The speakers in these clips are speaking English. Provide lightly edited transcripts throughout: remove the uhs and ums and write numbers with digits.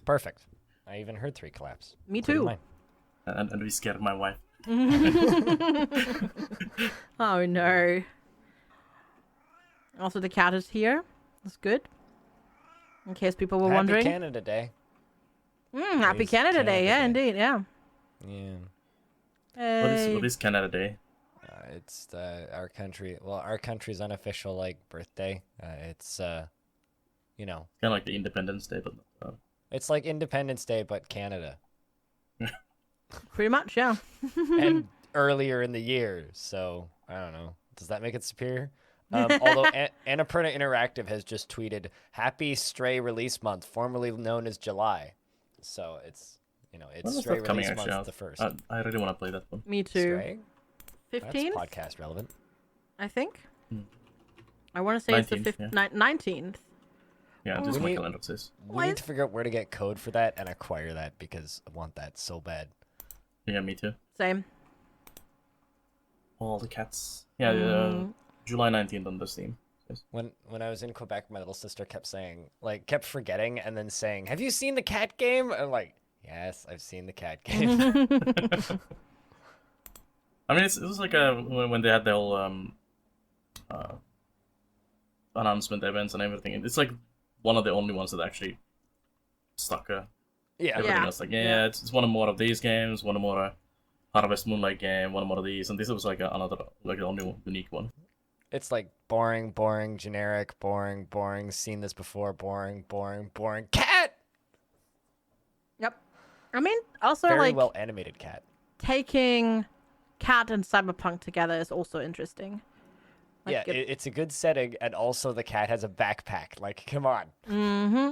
perfect. I even heard 3 collapse. Me too. And we scared my wife. Oh no. Also, the cat is here. That's good. In case people were wondering. Happy Canada Day. Happy Canada Day. Yeah, indeed. Yeah. Yeah. What is Canada Day? It's our country. Well, our country's unofficial birthday. It's you know. Kind of like the Independence Day, but. It's like Independence Day, but Canada. Pretty much, yeah. And earlier in the year, so I don't know. Does that make it superior? Although Annapurna Interactive has just tweeted, "Happy Stray Release Month, formerly known as July." So it's it's Stray Release Month the first. I really want to play that one. Me too. Stray? 15th? That's podcast relevant. I think. I want to say it's the 19th. Yeah, just my calendar says. We need to figure out where to get code for that and acquire that because I want that so bad. Yeah, me too. Same. All the cats. Yeah, July 19th on the Steam. Yes. When I was in Quebec, my little sister kept forgetting and then saying, "Have you seen the cat game?" I'm like, "Yes, I've seen the cat game." I mean, it was like when they had the whole announcement events and everything. It's like one of the only ones that actually stuck. Everything else, it's one more of these games, one more Harvest Moonlight game, one more of these, and this was like another, like the only unique one. It's like boring, boring, generic, boring, boring, seen this before, boring, boring, boring, cat! Yep. I mean, also very well animated cat. Taking cat and cyberpunk together is also interesting. Like, yeah, it's a good setting, and also the cat has a backpack. Like, come on. Mm-hmm.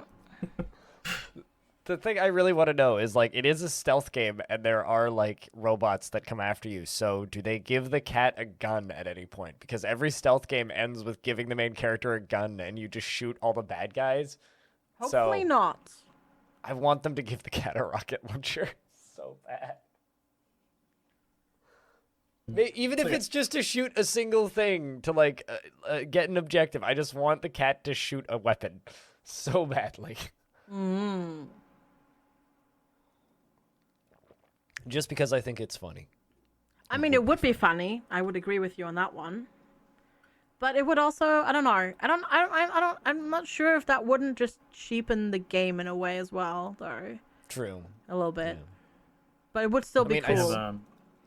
The thing I really want to know is, it is a stealth game, and there are, robots that come after you. So do they give the cat a gun at any point? Because every stealth game ends with giving the main character a gun, and you just shoot all the bad guys. Hopefully not. I want them to give the cat a rocket launcher so bad. Even if it's just to shoot a single thing to, get an objective. I just want the cat to shoot a weapon so badly. Just because I think it's funny. I mean, it would be funny. I would agree with you on that one. But it would also, I don't know. I'm not sure if that wouldn't just cheapen the game in a way as well, though. True. A little bit. Yeah. But it would still be cool.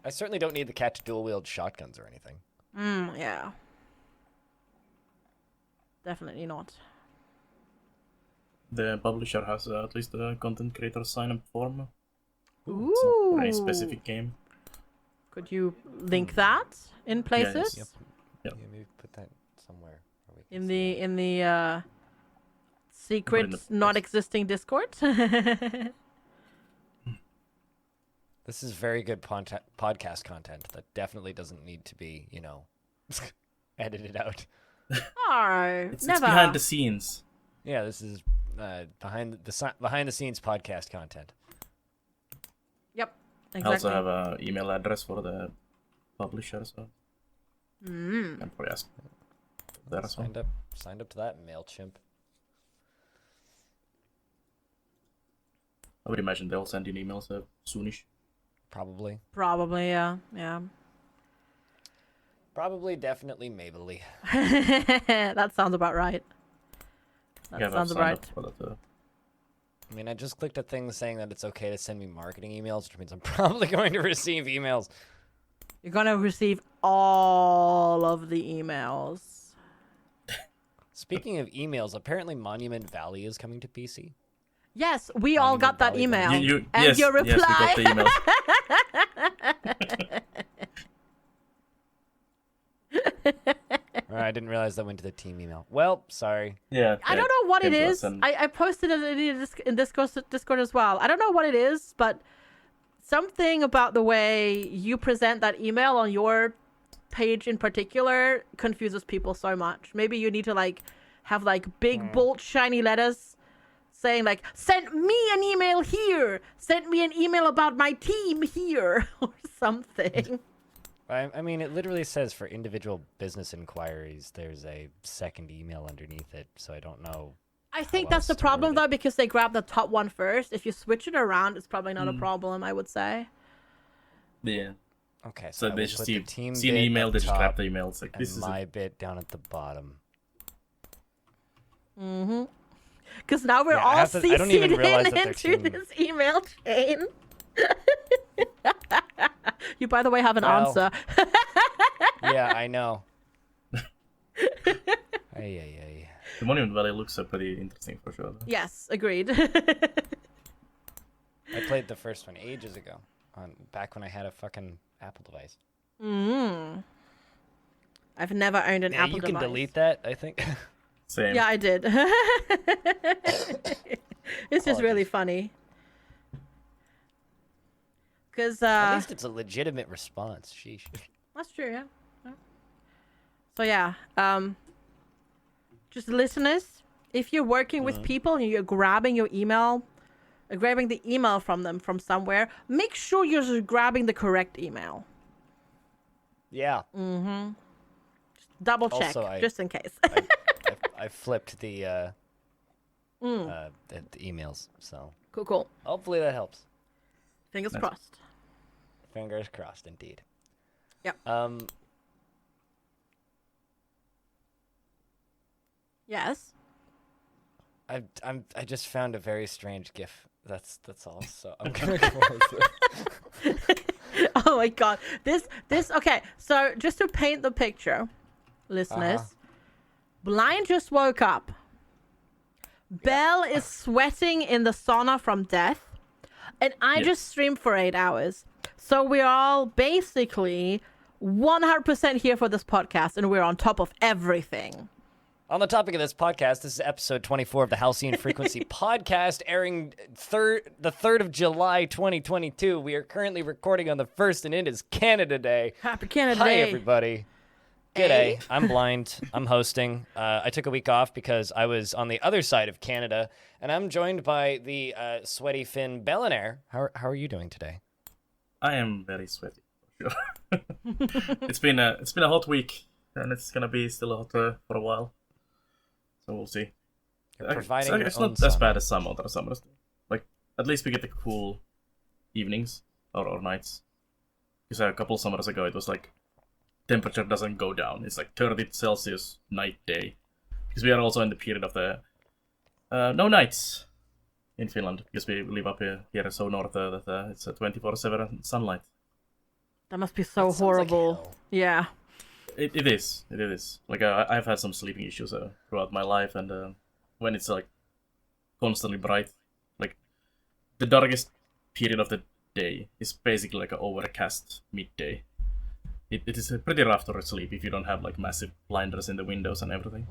I certainly don't need the cat to dual wield shotguns or anything. Yeah. Definitely not. The publisher has at least a content creator sign-up form. Ooh. It's a very specific game. Could you link that in places? Yep. Yeah, maybe put that somewhere. In the secret, not existing Discord. This is very good podcast content that definitely doesn't need to be, edited out. It's never. behind the scenes. Yeah, this is behind the scenes podcast content. Yep, exactly. I also have an email address for the publisher, so can probably ask there as well. Signed up to that MailChimp. I would imagine they'll send you emails soonish. Probably, yeah. Probably, definitely, maybe. That sounds about right. That sounds about right. I mean, I just clicked a thing saying that it's okay to send me marketing emails, which means I'm probably going to receive emails. You're going to receive all of the emails. Speaking of emails, apparently Monument Valley is coming to PC. Yes, we all got that email. Yes, your reply. Yes, we got the emails. I didn't realize that went to the team email. Well, sorry. Yeah. I don't know what it is. I posted it in Discord as well. I don't know what it is, but something about the way you present that email on your page in particular confuses people so much. Maybe you need to have big bold shiny letters saying send me an email here, send me an email about my team here, or something. I mean, it literally says for individual business inquiries, there's a second email underneath it, so I don't know I think that's the problem though, because they grab the top one first. If you switch it around, it's probably not a problem, I would say. Yeah. Okay, so they just see an email, they just grab the email. It's like, this is my bit down at the bottom. Mm-hmm. Because now we're all CC'd into this email chain. You, by the way, have an answer. Yeah, I know. Ay. The Monument Valley looks pretty interesting for sure. Yes, agreed. I played the first one ages ago, back when I had a fucking Apple device. I've never owned an Apple device. You can delete that, I think. Same. Yeah, I did. It's just really funny. Because at least it's a legitimate response. Sheesh. That's true, yeah. So yeah, just listeners, if you're working with people and you're grabbing your email, grabbing the email from them from somewhere, make sure you're just grabbing the correct email. Yeah. Just double check, also, just in case. I flipped the emails, so. Cool. Hopefully that helps. Fingers crossed. Fingers crossed, indeed. Yep. Yes. I just found a very strange GIF. That's all. So I'm gonna close it. Oh my god. This okay, so just to paint the picture, listeners, Blind just woke up. Belle is sweating in the sauna from death. And I just streamed for 8 hours. So we're all basically 100% here for this podcast, and we're on top of everything. On the topic of this podcast, this is episode 24 of the Halcyon Frequency podcast, airing the 3rd of July, 2022. We are currently recording on the 1st, and it is Canada Day. Happy Canada Hi, Day. everybody. G'day. I'm Blind. I'm hosting. I took a week off because I was on the other side of Canada, and I'm joined by the sweaty Finn Belannaer. How are you doing today? I am very sweaty. For sure. It's been a hot week, and it's gonna be still hot for a while. So we'll see. It's not as bad as some other summers. Like, at least we get the cool evenings or nights. Because a couple summers ago it was like temperature doesn't go down. It's like 30 Celsius night day. Because we are also in the period of the no nights in Finland. Because we live up here so north that it's a 24/7 sunlight. That must be so horrible. Like yeah. It is. Like I've had some sleeping issues throughout my life, and when it's like constantly bright, like the darkest period of the day is basically like an overcast midday. It is pretty rough to sleep if you don't have like massive blinders in the windows and everything.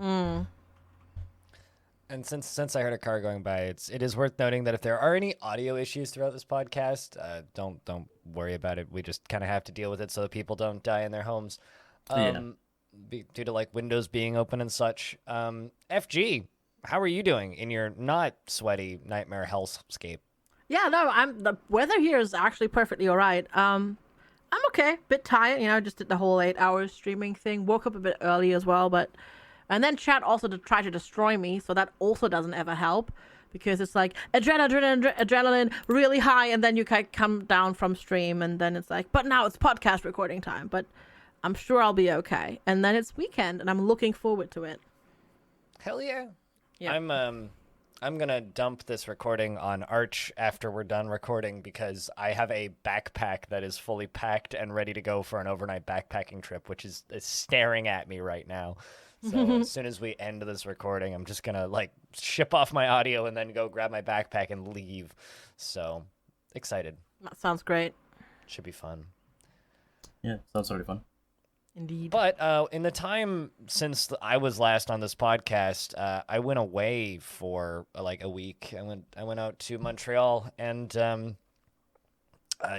And since I heard a car going by, it is worth noting that if there are any audio issues throughout this podcast, don't worry about it. We just kind of have to deal with it so that people don't die in their homes. Due to like windows being open and such. FG, how are you doing in your not sweaty nightmare hellscape? Yeah, no, the weather here is actually perfectly all right. I'm okay, bit tired, just did the whole 8 hours streaming thing, woke up a bit early as well, and then chat also tried to destroy me, so that also doesn't ever help, because it's like adrenaline really high, and then you come down from stream, and then it's like, but now it's podcast recording time, but I'm sure I'll be okay. And then it's weekend, and I'm looking forward to it. Hell yeah. Yeah. I'm gonna dump this recording on Arch after we're done recording because I have a backpack that is fully packed and ready to go for an overnight backpacking trip, which is staring at me right now. So as soon as we end this recording, I'm just gonna like ship off my audio and then go grab my backpack and leave. So excited. That sounds great. Should be fun. Yeah, sounds really fun. Indeed. But in the time since I was last on this podcast, I went away for like a week. I went out to Montreal, and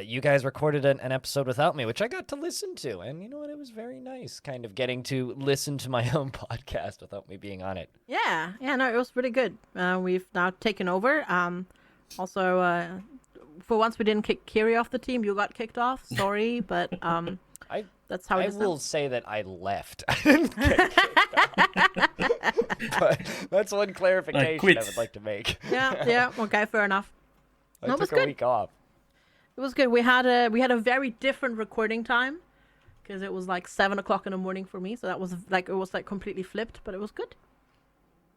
you guys recorded an episode without me, which I got to listen to. And you know what? It was very nice kind of getting to listen to my own podcast without me being on it. Yeah, no, it was pretty good. We've now taken over. Also, for once we didn't kick Kiri off the team. You got kicked off. Sorry, but That's how it is. I will say that I left. I didn't get kicked out. But that's one clarification I would like to make. Yeah. Okay, fair enough. I took a week off. It was good. We had a very different recording time because it was like 7 o'clock in the morning for me. So that was like completely flipped, but it was good.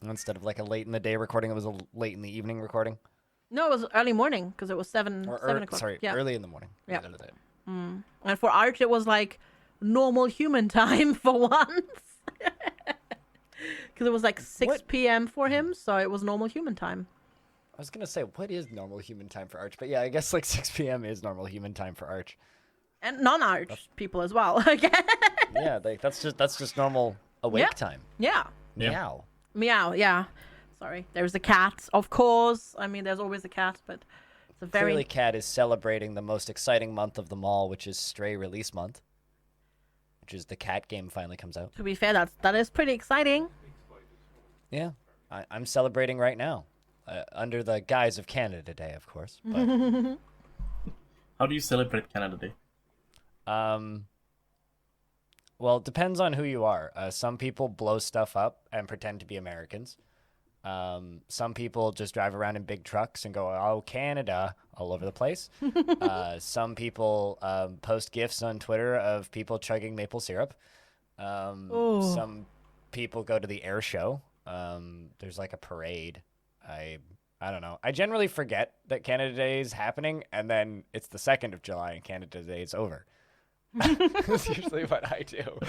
Instead of like a late in the day recording, it was a late in the evening recording. No, it was early morning because it was 7 o'clock. Sorry, early in the morning. Yeah. And for Arch, it was like normal human time for once. Because it was like 6 p.m. for him, so it was normal human time. I was going to say, what is normal human time for Arch? But yeah, I guess like 6 p.m. is normal human time for Arch. And non-Arch people as well. Yeah, that's just normal awake time. Yeah. Meow. Meow, yeah. Sorry. There's a cat, of course. I mean, there's always a cat, but it's a very... Clearly, Cat is celebrating the most exciting month of them all, which is Stray release month. Which is the Cat game finally comes out. To be fair, that is pretty exciting. Yeah. I'm celebrating right now. Under the guise of Canada Day, of course. But... How do you celebrate Canada Day? Well, it depends on who you are. Some people blow stuff up and pretend to be Americans. Some people just drive around in big trucks and go, "Oh, Canada," all over the place. Some people post GIFs on Twitter of people chugging maple syrup. Some people go to the air show. There's like a parade. I don't know. I generally forget that Canada Day is happening, and then it's the 2nd of July and Canada Day is over. That's usually what I do.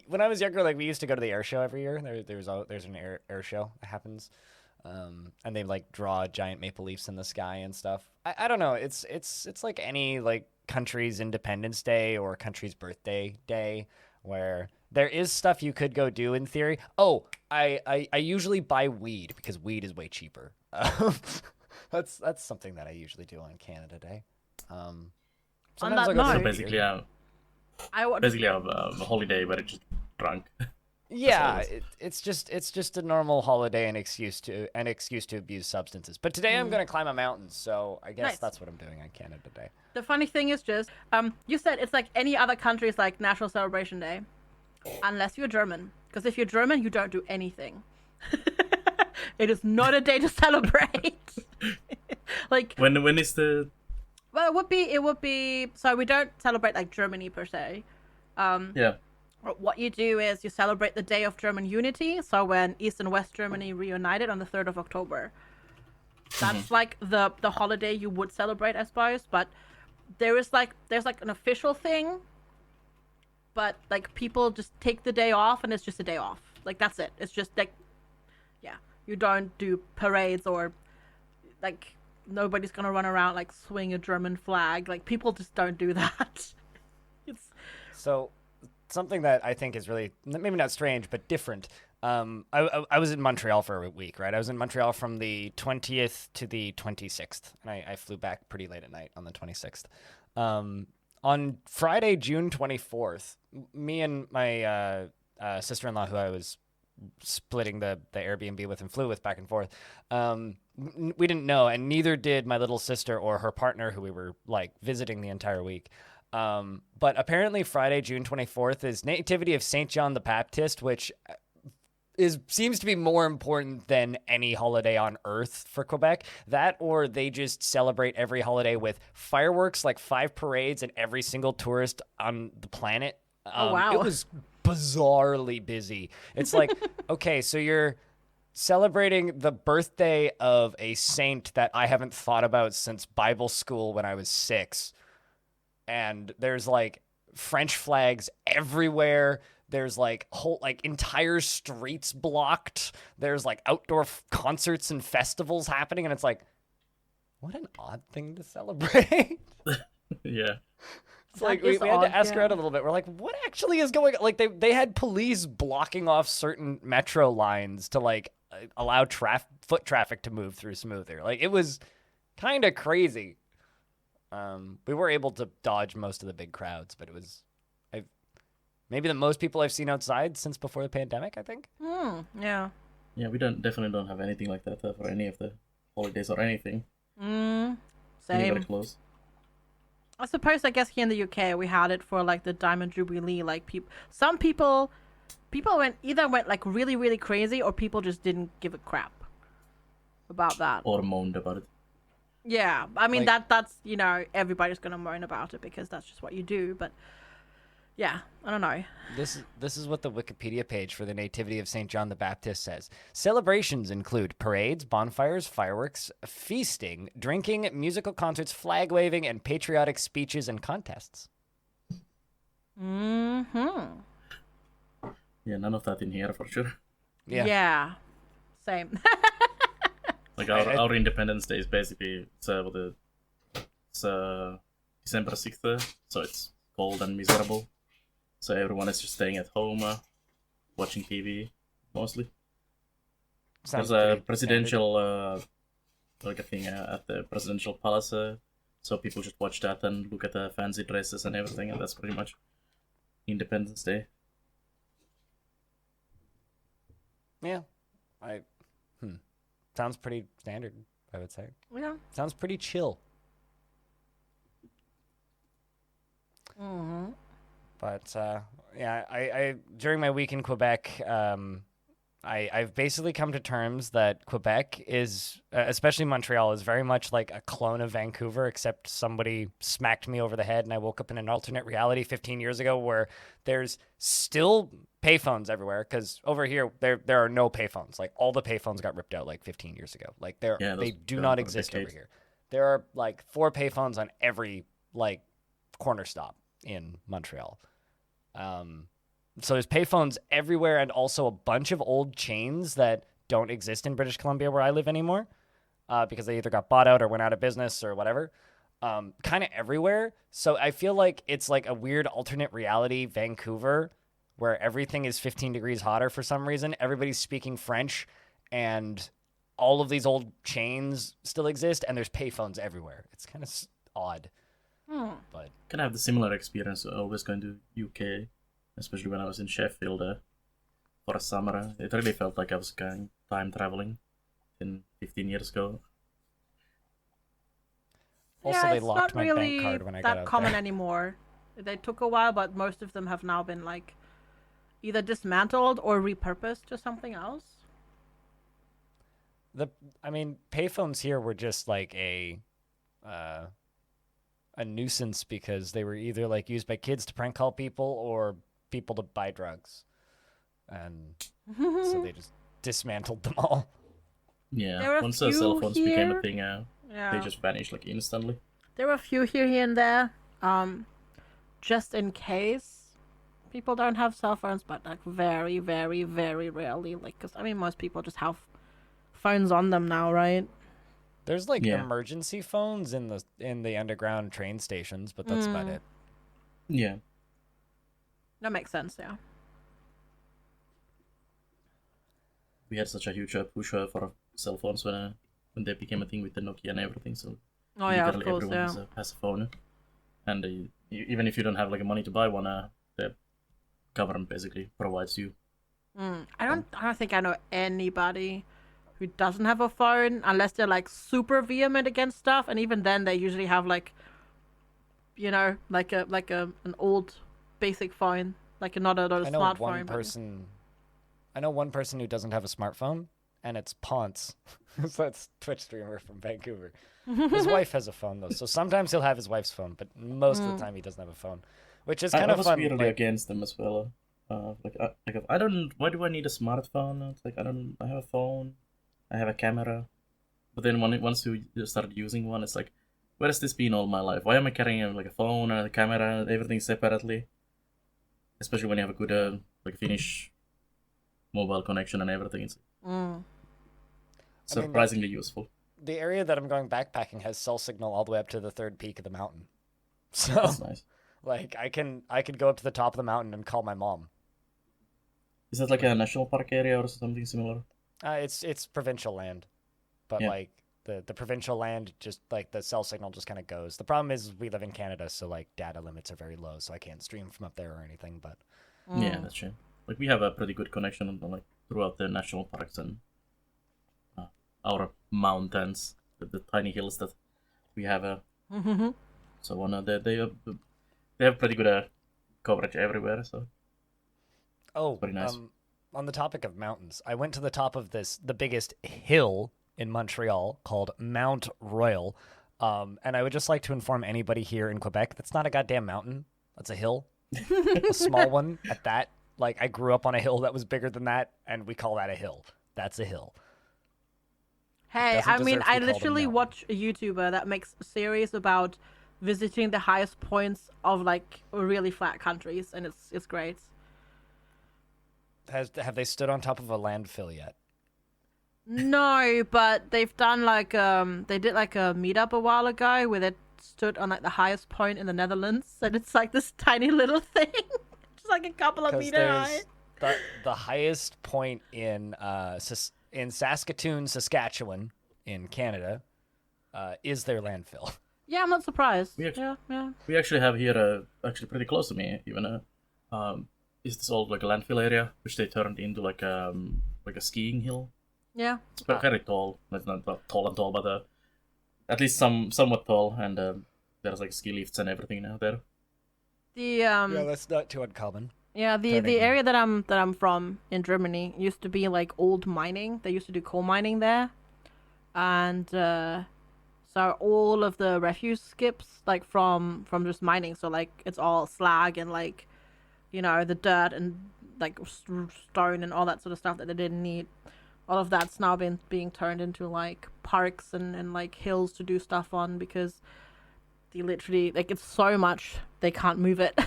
When I was younger, like we used to go to the air show every year. There's an air show that happens, and they like draw giant maple leaves in the sky and stuff. I don't know. It's like any like country's Independence Day or country's birthday day where there is stuff you could go do in theory. Oh, I usually buy weed because weed is way cheaper. That's something that I usually do on Canada Day. Sometimes I go so basically a holiday where it's just drunk. Yeah, it's just a normal holiday and excuse to abuse substances. But today I'm gonna climb a mountain, so I guess that's what I'm doing on Canada Day. The funny thing is just you said it's like any other country's like National Celebration Day, unless you're German. Because if you're German, you don't do anything. It is not a day to celebrate. Like when is the... Well, it would be. So we don't celebrate like Germany per se. Yeah. What you do is you celebrate the Day of German Unity. So when East and West Germany reunited on the 3rd of October, that's like the holiday you would celebrate, I suppose. But there's like an official thing. But like people just take the day off, and it's just a day off. Like that's it. It's just like, yeah, you don't do parades or like. Nobody's gonna run around like swing a German flag. Like people just don't do that. So something that I think is really maybe not strange but different. I was in Montreal for a week, right? I was in Montreal from the 20th to the 26th, and I flew back pretty late at night on the 26th. On Friday, June 24th, me and my sister-in-law, who I was splitting the Airbnb with and flew with back and forth, we didn't know, and neither did my little sister or her partner, who we were like visiting the entire week. But apparently Friday, June 24th is Nativity of Saint John the Baptist, which seems to be more important than any holiday on earth for Quebec. That, or they just celebrate every holiday with fireworks, like 5 parades, and every single tourist on the planet. Oh wow! It was bizarrely busy. It's like, okay, so you're celebrating the birthday of a saint that I haven't thought about since Bible school when I was 6. And there's like French flags everywhere. There's like whole entire streets blocked. There's like outdoor concerts and festivals happening, and it's like, what an odd thing to celebrate. Yeah. It's like we had to ask around a little bit. We're like, what actually is going on? Like they had police blocking off certain metro lines to like allow foot traffic to move through smoother. Like it was kind of crazy. We were able to dodge most of the big crowds, but it was maybe the most people I've seen outside since before the pandemic, I think. Yeah. Yeah, we definitely don't have anything like that for any of the holidays or anything. Same. Very close. I suppose, I guess here in the UK we had it for like the Diamond Jubilee. Like some people went like really, really crazy, or people just didn't give a crap about that. Or moaned about it. Yeah, I mean, like, that's everybody's gonna moan about it because that's just what you do. But yeah, I don't know. This is what the Wikipedia page for the Nativity of St. John the Baptist says. Celebrations include parades, bonfires, fireworks, feasting, drinking, musical concerts, flag waving, and patriotic speeches and contests. Mm-hmm. Yeah, none of that in here for sure. Yeah. Same. Like our Independence Day is basically December 6th, so it's cold and miserable. So everyone is just staying at home, watching TV, mostly. There's a presidential, like a thing at the presidential palace, so people just watch that and look at the fancy dresses and everything, and that's pretty much Independence Day. Yeah, sounds pretty standard, I would say. Yeah. Sounds pretty chill. Mm-hmm. But yeah, I during my week in Quebec, I've basically come to terms that Quebec is, especially Montreal, is very much like a clone of Vancouver, except somebody smacked me over the head and I woke up in an alternate reality 15 years ago where there's still payphones everywhere, because over here there are no payphones. Like all the payphones got ripped out like 15 years ago. Like they do not exist over here. There are like 4 payphones on every like corner stop in Montreal. So there's payphones everywhere, and also a bunch of old chains that don't exist in British Columbia where I live anymore, because they either got bought out or went out of business or whatever. Kind of everywhere. So I feel like it's like a weird alternate reality Vancouver where everything is 15 degrees hotter for some reason. Everybody's speaking French, and all of these old chains still exist, and there's payphones everywhere. It's kind of odd. But can I have the similar experience always going to UK, especially when I was in Sheffield for a summer. It really felt like I was going time traveling 15 years ago. Also, they locked my bank card when I got out there. It's not common anymore. They took a while, but most of them have now been like either dismantled or repurposed to something else. Payphones here were just like a nuisance because they were either like used by kids to prank call people or people to buy drugs, and so they just dismantled them all. Yeah, once the cell phones became a thing, they just vanished like instantly. There were a few here and there, just in case people don't have cell phones, but like very, very, very rarely. Like, because most people just have phones on them now, right? There's like emergency phones in the underground train stations, but that's about it. Yeah. That makes sense, yeah. We had such a huge push for cell phones when they became a thing with the Nokia and everything, so of course, everyone has a phone. And even if you don't have like money to buy one, the government basically provides you. I don't think I know anybody who doesn't have a phone unless they're like super vehement against stuff, and even then they usually have like an old basic phone, like not a smartphone. I know one person who doesn't have a smartphone, and it's Ponce. So that's Twitch streamer from Vancouver. His wife has a phone though, so sometimes he'll have his wife's phone, but most of the time he doesn't have a phone, which is kind of fun. I was weirdly against them as well. I don't. Why do I need a smartphone? It's like I have a phone. I have a camera, but then once you start using one, it's like, where has this been all my life? Why am I carrying like a phone and a camera and everything separately? Especially when you have a good Finnish mobile connection and everything. It's surprisingly useful. The area that I'm going backpacking has cell signal all the way up to the 3rd peak of the mountain. So that's nice. Like I could go up to the top of the mountain and call my mom. Is that like a national park area or something similar? It's provincial land, but like the provincial land, just like the cell signal just kind of goes. The problem is we live in Canada, so like data limits are very low, so I can't stream from up there or anything. But yeah, that's true. Like we have a pretty good connection like throughout the national parks and our mountains, the tiny hills that we have. so on. They have pretty good coverage everywhere. So pretty nice. On the topic of mountains, I went to the top of the biggest hill in Montreal called Mount Royal, and I would just like to inform anybody here in Quebec that's not a goddamn mountain. That's a hill, a small one at that. Like, I grew up on a hill that was bigger than that, and we call that a hill. That's a hill. Hey, I mean, I literally watch a YouTuber that makes a series about visiting the highest points of like really flat countries, and it's great. Have they stood on top of a landfill yet? No, but they've done like they did like a meetup a while ago where they stood on like the highest point in the Netherlands, and it's like this tiny little thing, just like a couple of meters high. The highest point in Saskatoon, Saskatchewan, in Canada, is their landfill. Yeah, I'm not surprised. We actually have here, actually pretty close to me, even is this old like a landfill area, which they turned into like a skiing hill. Yeah. It's very tall. It's not tall, but at least somewhat tall, and there's like ski lifts and everything now there. Yeah, that's not too uncommon. Yeah, the area that I'm from in Germany used to be like old mining. They used to do coal mining there, and so all of the refuse skips like from just mining. So like it's all slag and like, you know, the dirt and like stone and all that sort of stuff that they didn't need. All of that's now being turned into like parks and like hills to do stuff on, because they literally like it's so much they can't move it.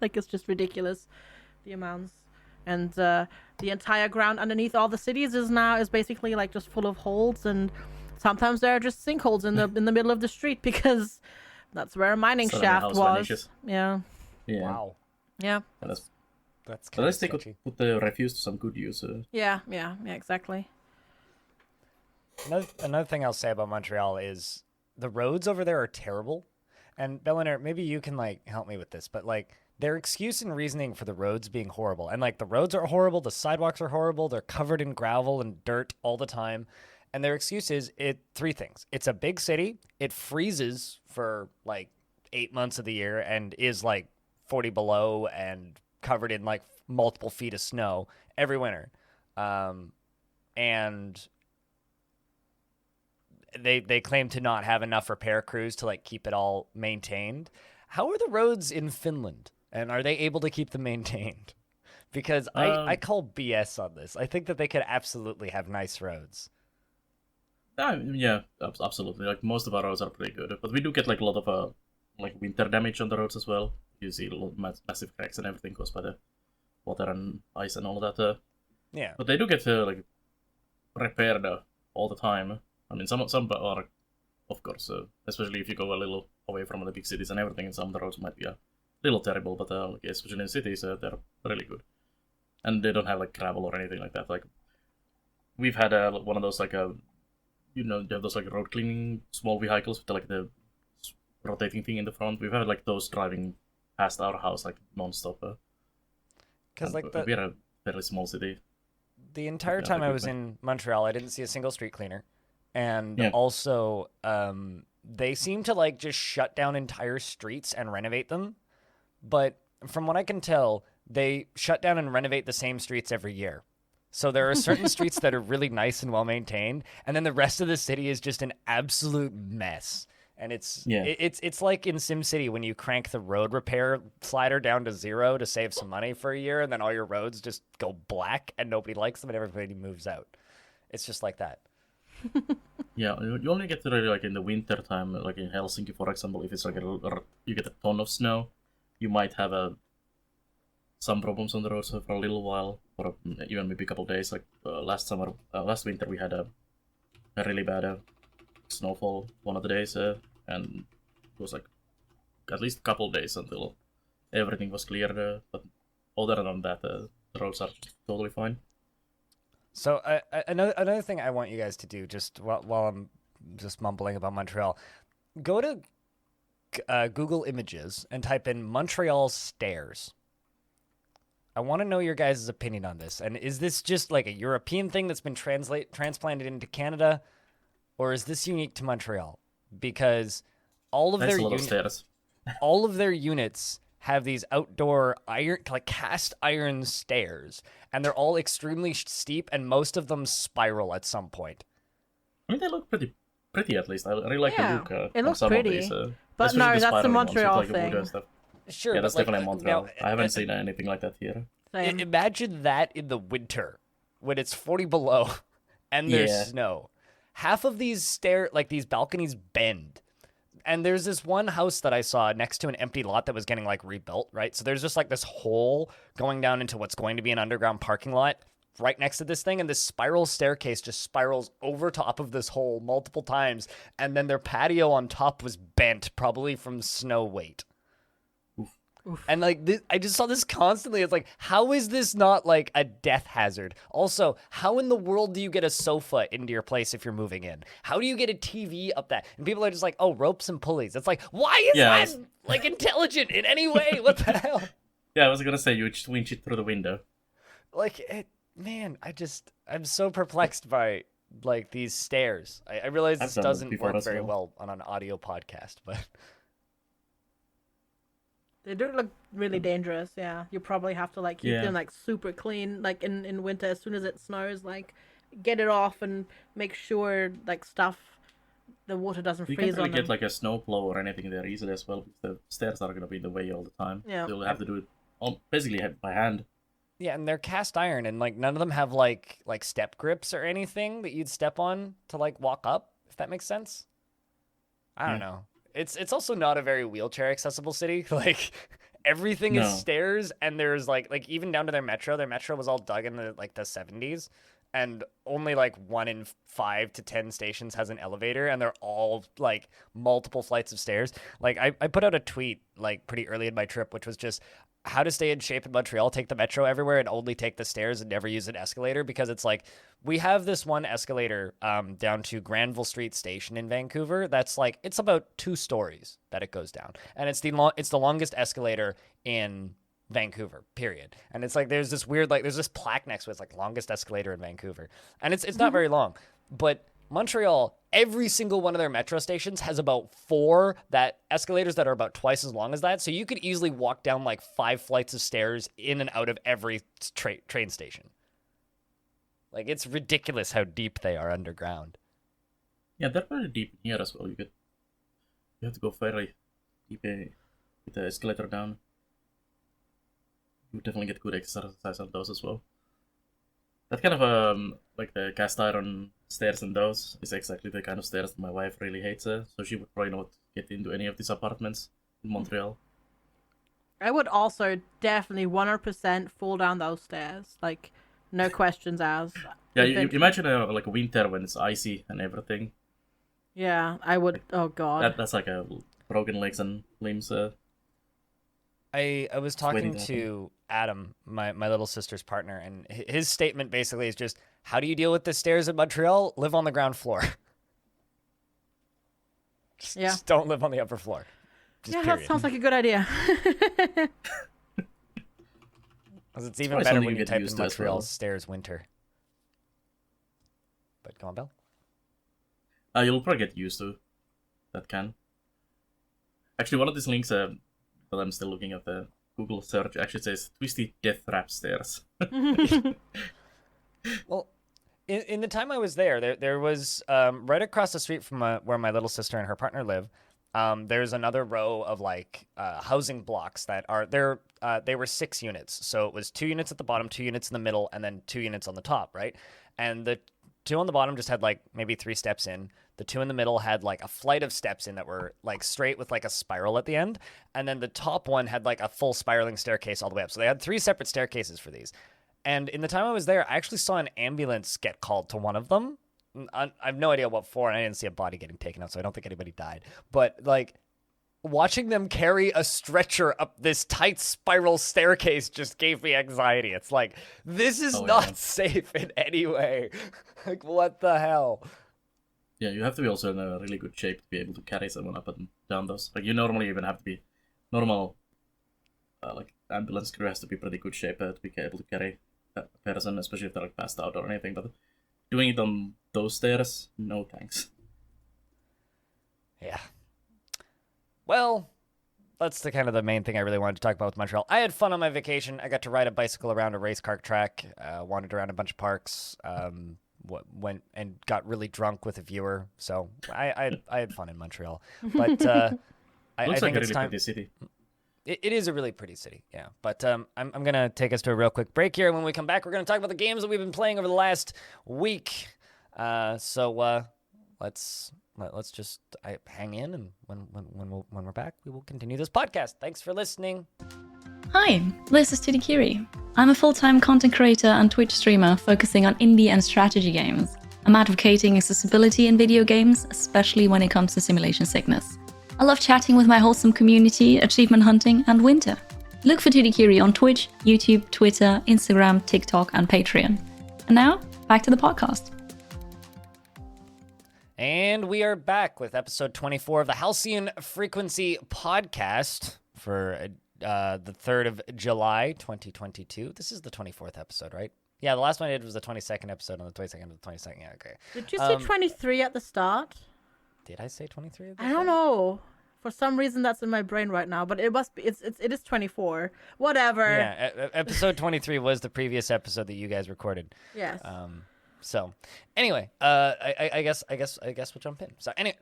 Like it's just ridiculous, the amounts. And the entire ground underneath all the cities is basically like just full of holes, and sometimes there are just sinkholes in the middle of the street because that's where a mining shaft was. Yeah. Wow. Yeah. That's so let's put the refuse to some good use. Yeah, exactly. Another thing I'll say about Montreal is the roads over there are terrible. And Belannaer, maybe you can like help me with this, but like their excuse and reasoning for the roads being horrible, and like the roads are horrible, the sidewalks are horrible, they're covered in gravel and dirt all the time. And their excuse is three things. It's a big city, it freezes for like 8 months of the year and is like 40 below and covered in like multiple feet of snow every winter. And they claim to not have enough repair crews to like keep it all maintained. How are the roads in Finland, and are they able to keep them maintained? Because I call BS on this. I think that they could absolutely have nice roads. Yeah, absolutely. Like most of our roads are pretty good, but we do get like a lot of like winter damage on the roads as well. You see a lot of massive cracks and everything caused by the water and ice and all of that. Yeah. But they do get like repaired all the time. I mean, some are, of course, especially if you go a little away from the big cities and everything, and some of the roads might be a little terrible, but especially in cities, they're really good. And they don't have like gravel or anything like that. Like we've had one of those like you have those like road cleaning small vehicles with like the rotating thing in the front. We've had like those driving past our house like non-stop. Because like we're a fairly small city. The entire time I was in Montreal, I didn't see a single street cleaner. And also, they seem to like just shut down entire streets and renovate them. But from what I can tell, they shut down and renovate the same streets every year. So there are certain streets that are really nice and well maintained, and then the rest of the city is just an absolute mess. And it's like in SimCity when you crank the road repair slider down to 0 to save some money for a year, and then all your roads just go black and nobody likes them and everybody moves out. It's just like that. Yeah, you only get to really like in the winter time, like in Helsinki, for example. If it's like you get a ton of snow, you might have some problems on the roads for a little while, or even maybe a couple of days. Like last winter we had a really bad snowfall one of the days, and it was like at least a couple of days until everything was cleared. But other than that, the roads are just totally fine. So another thing I want you guys to do, just while I'm just mumbling about Montreal, go to Google Images and type in Montreal stairs. I want to know your guys' opinion on this. And is this just like a European thing that's been transplanted into Canada, or is this unique to Montreal? Because all of That's their a lot of stairs. all of their units have these outdoor cast iron stairs, and they're all extremely steep, and most of them spiral at some point. I mean, they look pretty at least. I really like the look. It looks some pretty. Of these, but no, that's the Montreal thing. Sure, yeah, that's but definitely Montreal. Now, I haven't seen anything like that here. Imagine that in the winter when it's 40 below and there's snow. Half of these these balconies bend. And there's this one house that I saw next to an empty lot that was getting like rebuilt, right? So there's just like this hole going down into what's going to be an underground parking lot right next to this thing, and this spiral staircase just spirals over top of this hole multiple times, and then their patio on top was bent, probably from snow weight. Oof. And like I just saw this constantly. It's like, how is this not like a death hazard? Also, how in the world do you get a sofa into your place if you're moving in? How do you get a TV up that? And people are just like, oh, ropes and pulleys. It's like, why is that like intelligent in any way? What the hell? Yeah, I was gonna say you would just winch it through the window. Like, man, I'm so perplexed by like these stairs. I realize this doesn't work very well on an audio podcast, but. They do look really dangerous, yeah. You probably have to like keep them like super clean, like in winter as soon as it snows, like get it off and make sure like the water doesn't freeze on them. You can't really get like a snowplow or anything there easily as well, because the stairs are going to be in the way all the time. Yeah. You'll have to do it basically by hand. Yeah, and they're cast iron, and like none of them have like step grips or anything that you'd step on to like walk up, if that makes sense. I don't know. It's also not a very wheelchair accessible city. Like everything is stairs, and there's like even down to their metro. Their metro was all dug in the 70s, and only like 1 in 5 to 10 stations has an elevator, and they're all like multiple flights of stairs. Like I put out a tweet like pretty early in my trip, which was just how to stay in shape in Montreal, take the metro everywhere and only take the stairs and never use an escalator, because it's like we have this one escalator down to Granville Street Station in Vancouver. That's like, it's about 2 stories that it goes down. And it's the longest escalator in Vancouver, period. And it's like, there's this weird, like, there's this plaque next to it. It's like longest escalator in Vancouver. And it's not very long, but Montreal, every single one of their metro stations has about 4 escalators that are about twice as long as that. So you could easily walk down like 5 flights of stairs in and out of every train station. Like, it's ridiculous how deep they are underground. Yeah, they're very deep here as well. You have to go fairly deep with the escalator down. You definitely get good exercise on those as well. That kind of like the cast iron stairs and those is exactly the kind of stairs that my wife really hates. So she would probably not get into any of these apartments in Montreal. I would also definitely 100% fall down those stairs. Like, no questions asked. Yeah, you imagine like a winter when it's icy and everything. Yeah, I would. Oh god. That's like a broken legs and limbs. I was talking to Adam, my little sister's partner, and his statement basically is just, how do you deal with the stairs in Montreal? Live on the ground floor. Just don't live on the upper floor. Period. That sounds like a good idea. Because it's even better when you type in Montreal stairs winter. But go on, Bell. You'll probably get used to that can. Actually, one of these links, but I'm still looking at the Google search, actually says Twisty Death Trap Stairs. Well, in the time I was there was right across the street from where my little sister and her partner live. There's another row of like housing blocks that are there. They were 6 units, so it was 2 units at the bottom, 2 units in the middle, and then 2 units on the top, right? And the 2 on the bottom just had like maybe 3 steps in. The 2 in the middle had like a flight of steps in that were like straight with like a spiral at the end, and then the top one had like a full spiraling staircase all the way up. So they had 3 separate staircases for these. And in the time I was there, I actually saw an ambulance get called to one of them. I have no idea what for, and I didn't see a body getting taken out, so I don't think anybody died. But, like, watching them carry a stretcher up this tight spiral staircase just gave me anxiety. It's like, this is not safe in any way. Like, what the hell? Yeah, you have to be also in a really good shape to be able to carry someone up and down those. Like, you normally even have to be normal, like, ambulance crew has to be pretty good shape to be able to carry a person, especially if they're like passed out or anything, but doing it on those stairs, no thanks. Yeah. Well, that's the kind of the main thing I really wanted to talk about with Montreal. I had fun on my vacation. I got to ride a bicycle around a race car track, wandered around a bunch of parks, went and got really drunk with a viewer. So I had fun in Montreal. But I think it's time. Pretty city. It is a really pretty city, yeah. But I'm going to take us to a real quick break here. When we come back, we're going to talk about the games that we've been playing over the last week. So let's just hang in, and when we're back, we will continue this podcast. Thanks for listening. Hi, this is Tidikiri. I'm a full-time content creator and Twitch streamer focusing on indie and strategy games. I'm advocating accessibility in video games, especially when it comes to simulation sickness. I love chatting with my wholesome community, achievement hunting, and winter. Look for Tidikiri on Twitch, YouTube, Twitter, Instagram, TikTok, and Patreon. And now, back to the podcast. And we are back with episode 24 of the Halcyon Frequency podcast for the 3rd of July, 2022. This is the 24th episode, right? Yeah, the last one I did was the 22nd episode on the 22nd of the 22nd. Yeah, okay. Did you say 23 at the start? Did I say 23? I don't know. For some reason, that's in my brain right now, but it must be. It is 24. Whatever. Yeah, episode 23 was the previous episode that you guys recorded. Yes. So, anyway, I guess we'll jump in. So, anyway,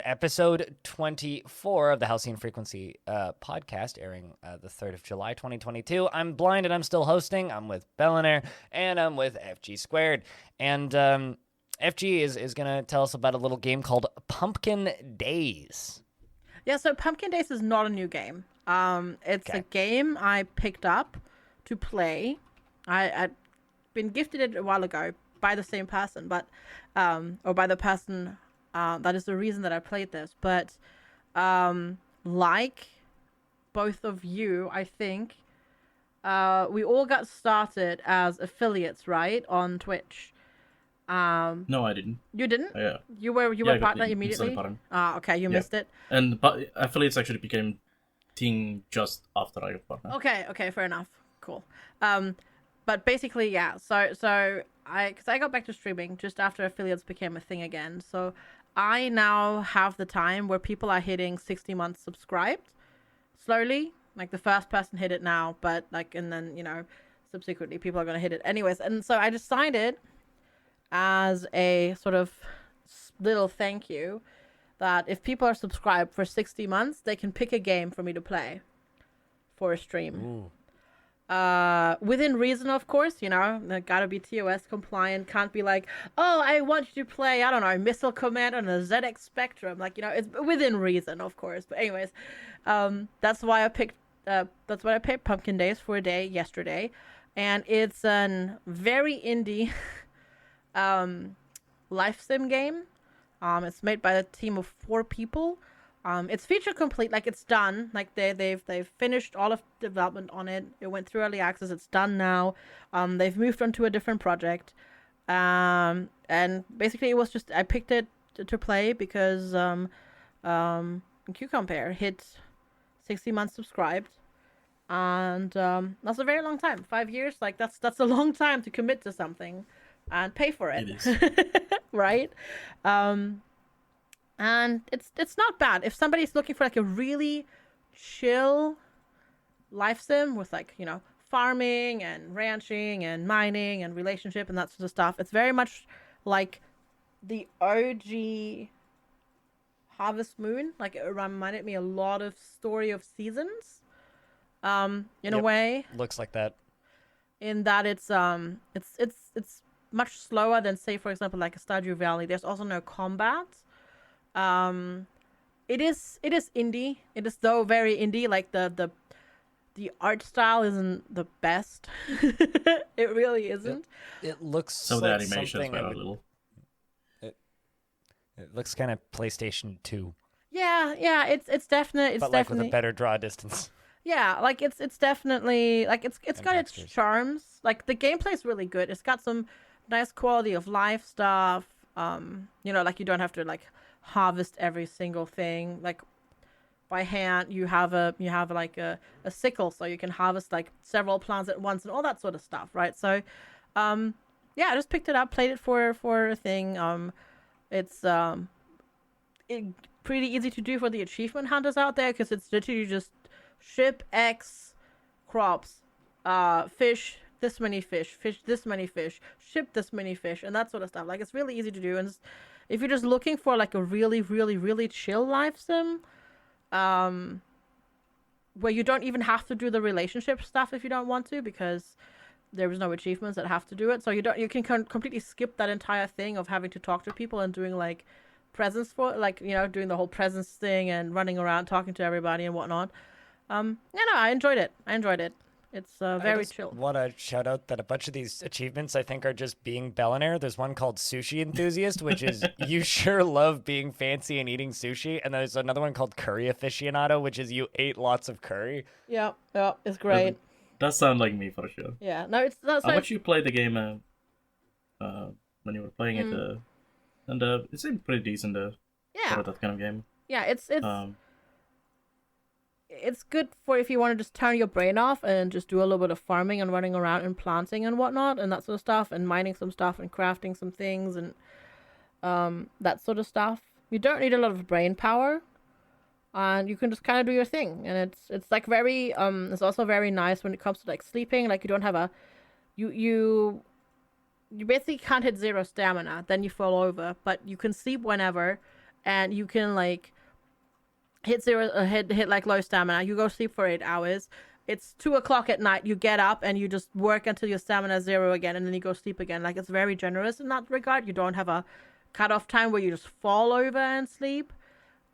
episode 24 of the Halcyon Frequency podcast, airing the 3rd of July, 2022. I'm blind and I'm still hosting. I'm with Belannaer and I'm with FGsquared. And FG is going to tell us about a little game called Pumpkin Days. Yeah, so Pumpkin Days is not a new game. It's a game I picked up to play. I'd been gifted it a while ago by the same person, but or by the person that is the reason that I played this. But like both of you, I think we all got started as affiliates, right, on Twitch. No, I didn't. You didn't? Yeah. You were partner immediately? Okay, you missed it. But affiliates actually became thing just after I got partner. Okay, fair enough. Cool. But basically, yeah. So I got back to streaming just after affiliates became a thing again. So I now have the time where people are hitting 60 months subscribed slowly. Like the first person hit it now, but and then subsequently people are gonna hit it anyways. And so I decided, as a sort of little thank you, that if people are subscribed for 60 months, they can pick a game for me to play for a stream. Ooh. Within reason, of course, they gotta be TOS compliant. Can't be like, oh, I want you to play, I don't know, Missile Command on a ZX Spectrum. It's within reason, of course. But anyways, that's why I picked Pumpkin Days for a day yesterday. And it's a very indie life sim game. It's made by a team of 4 people. It's feature complete, it's done. They've finished all of the development on it. It went through early access. It's done now. They've moved on to a different project. And basically it was just I picked it to play because QCompare hit 60 months subscribed. And that's a very long time. 5 years, that's a long time to commit to something and pay for it. It is. Right? And it's not bad. If somebody's looking for a really chill life sim with farming and ranching and mining and relationship and that sort of stuff, it's very much like the OG Harvest Moon. It reminded me a lot of Story of Seasons. In a way. Looks like that. In that it's much slower than, say, for example, a Stardew Valley. There's also no combat. It is indie. It is though very indie. The art style isn't the best. It really isn't. It looks so the animations were a little. It looks kind of PlayStation 2. Yeah. It's definitely. But with a better draw distance. Yeah, it's definitely it's got its charms. The gameplay's really good. It's got some nice quality of life stuff. You don't have to harvest every single thing by hand. You have a sickle, so you can harvest several plants at once and all that sort of stuff, right? So I just picked it up, played it for a thing. It's pretty easy to do for the achievement hunters out there, because it's literally just ship X crops, fish this many fish this many fish, ship this many fish, and that sort of stuff. Like, it's really easy to do. And if you're just looking for like a really, really, really chill life sim, where you don't even have to do the relationship stuff if you don't want to, because there's no achievements that have to do it. So you can completely skip that entire thing of having to talk to people and doing like presents for, like, you know, doing the whole presents thing and running around talking to everybody and whatnot. I enjoyed it. It's very chill. I want to shout out that a bunch of these achievements I think are just being Belannaer. There's one called Sushi Enthusiast, which is you sure love being fancy and eating sushi. And there's another one called Curry Aficionado, which is you ate lots of curry. Yeah, it's great. Does sound like me for sure. Yeah, no, it's not. How much you played the game when you were playing it, and it seemed pretty decent for that kind of game. Yeah, it's good for if you want to just turn your brain off and just do a little bit of farming and running around and planting and whatnot and that sort of stuff, and mining some stuff and crafting some things and that sort of stuff. You don't need a lot of brain power, and you can just kind of do your thing. And it's like very it's also very nice when it comes to like sleeping. Like, you don't have you basically can't hit 0 stamina, then you fall over, but you can sleep whenever, and you can like hit like low stamina. You go sleep for 8 hours. It's 2:00 at night. You get up and you just work until your stamina is 0 again, and then you go sleep again. Like, it's very generous in that regard. You don't have a cutoff time where you just fall over and sleep,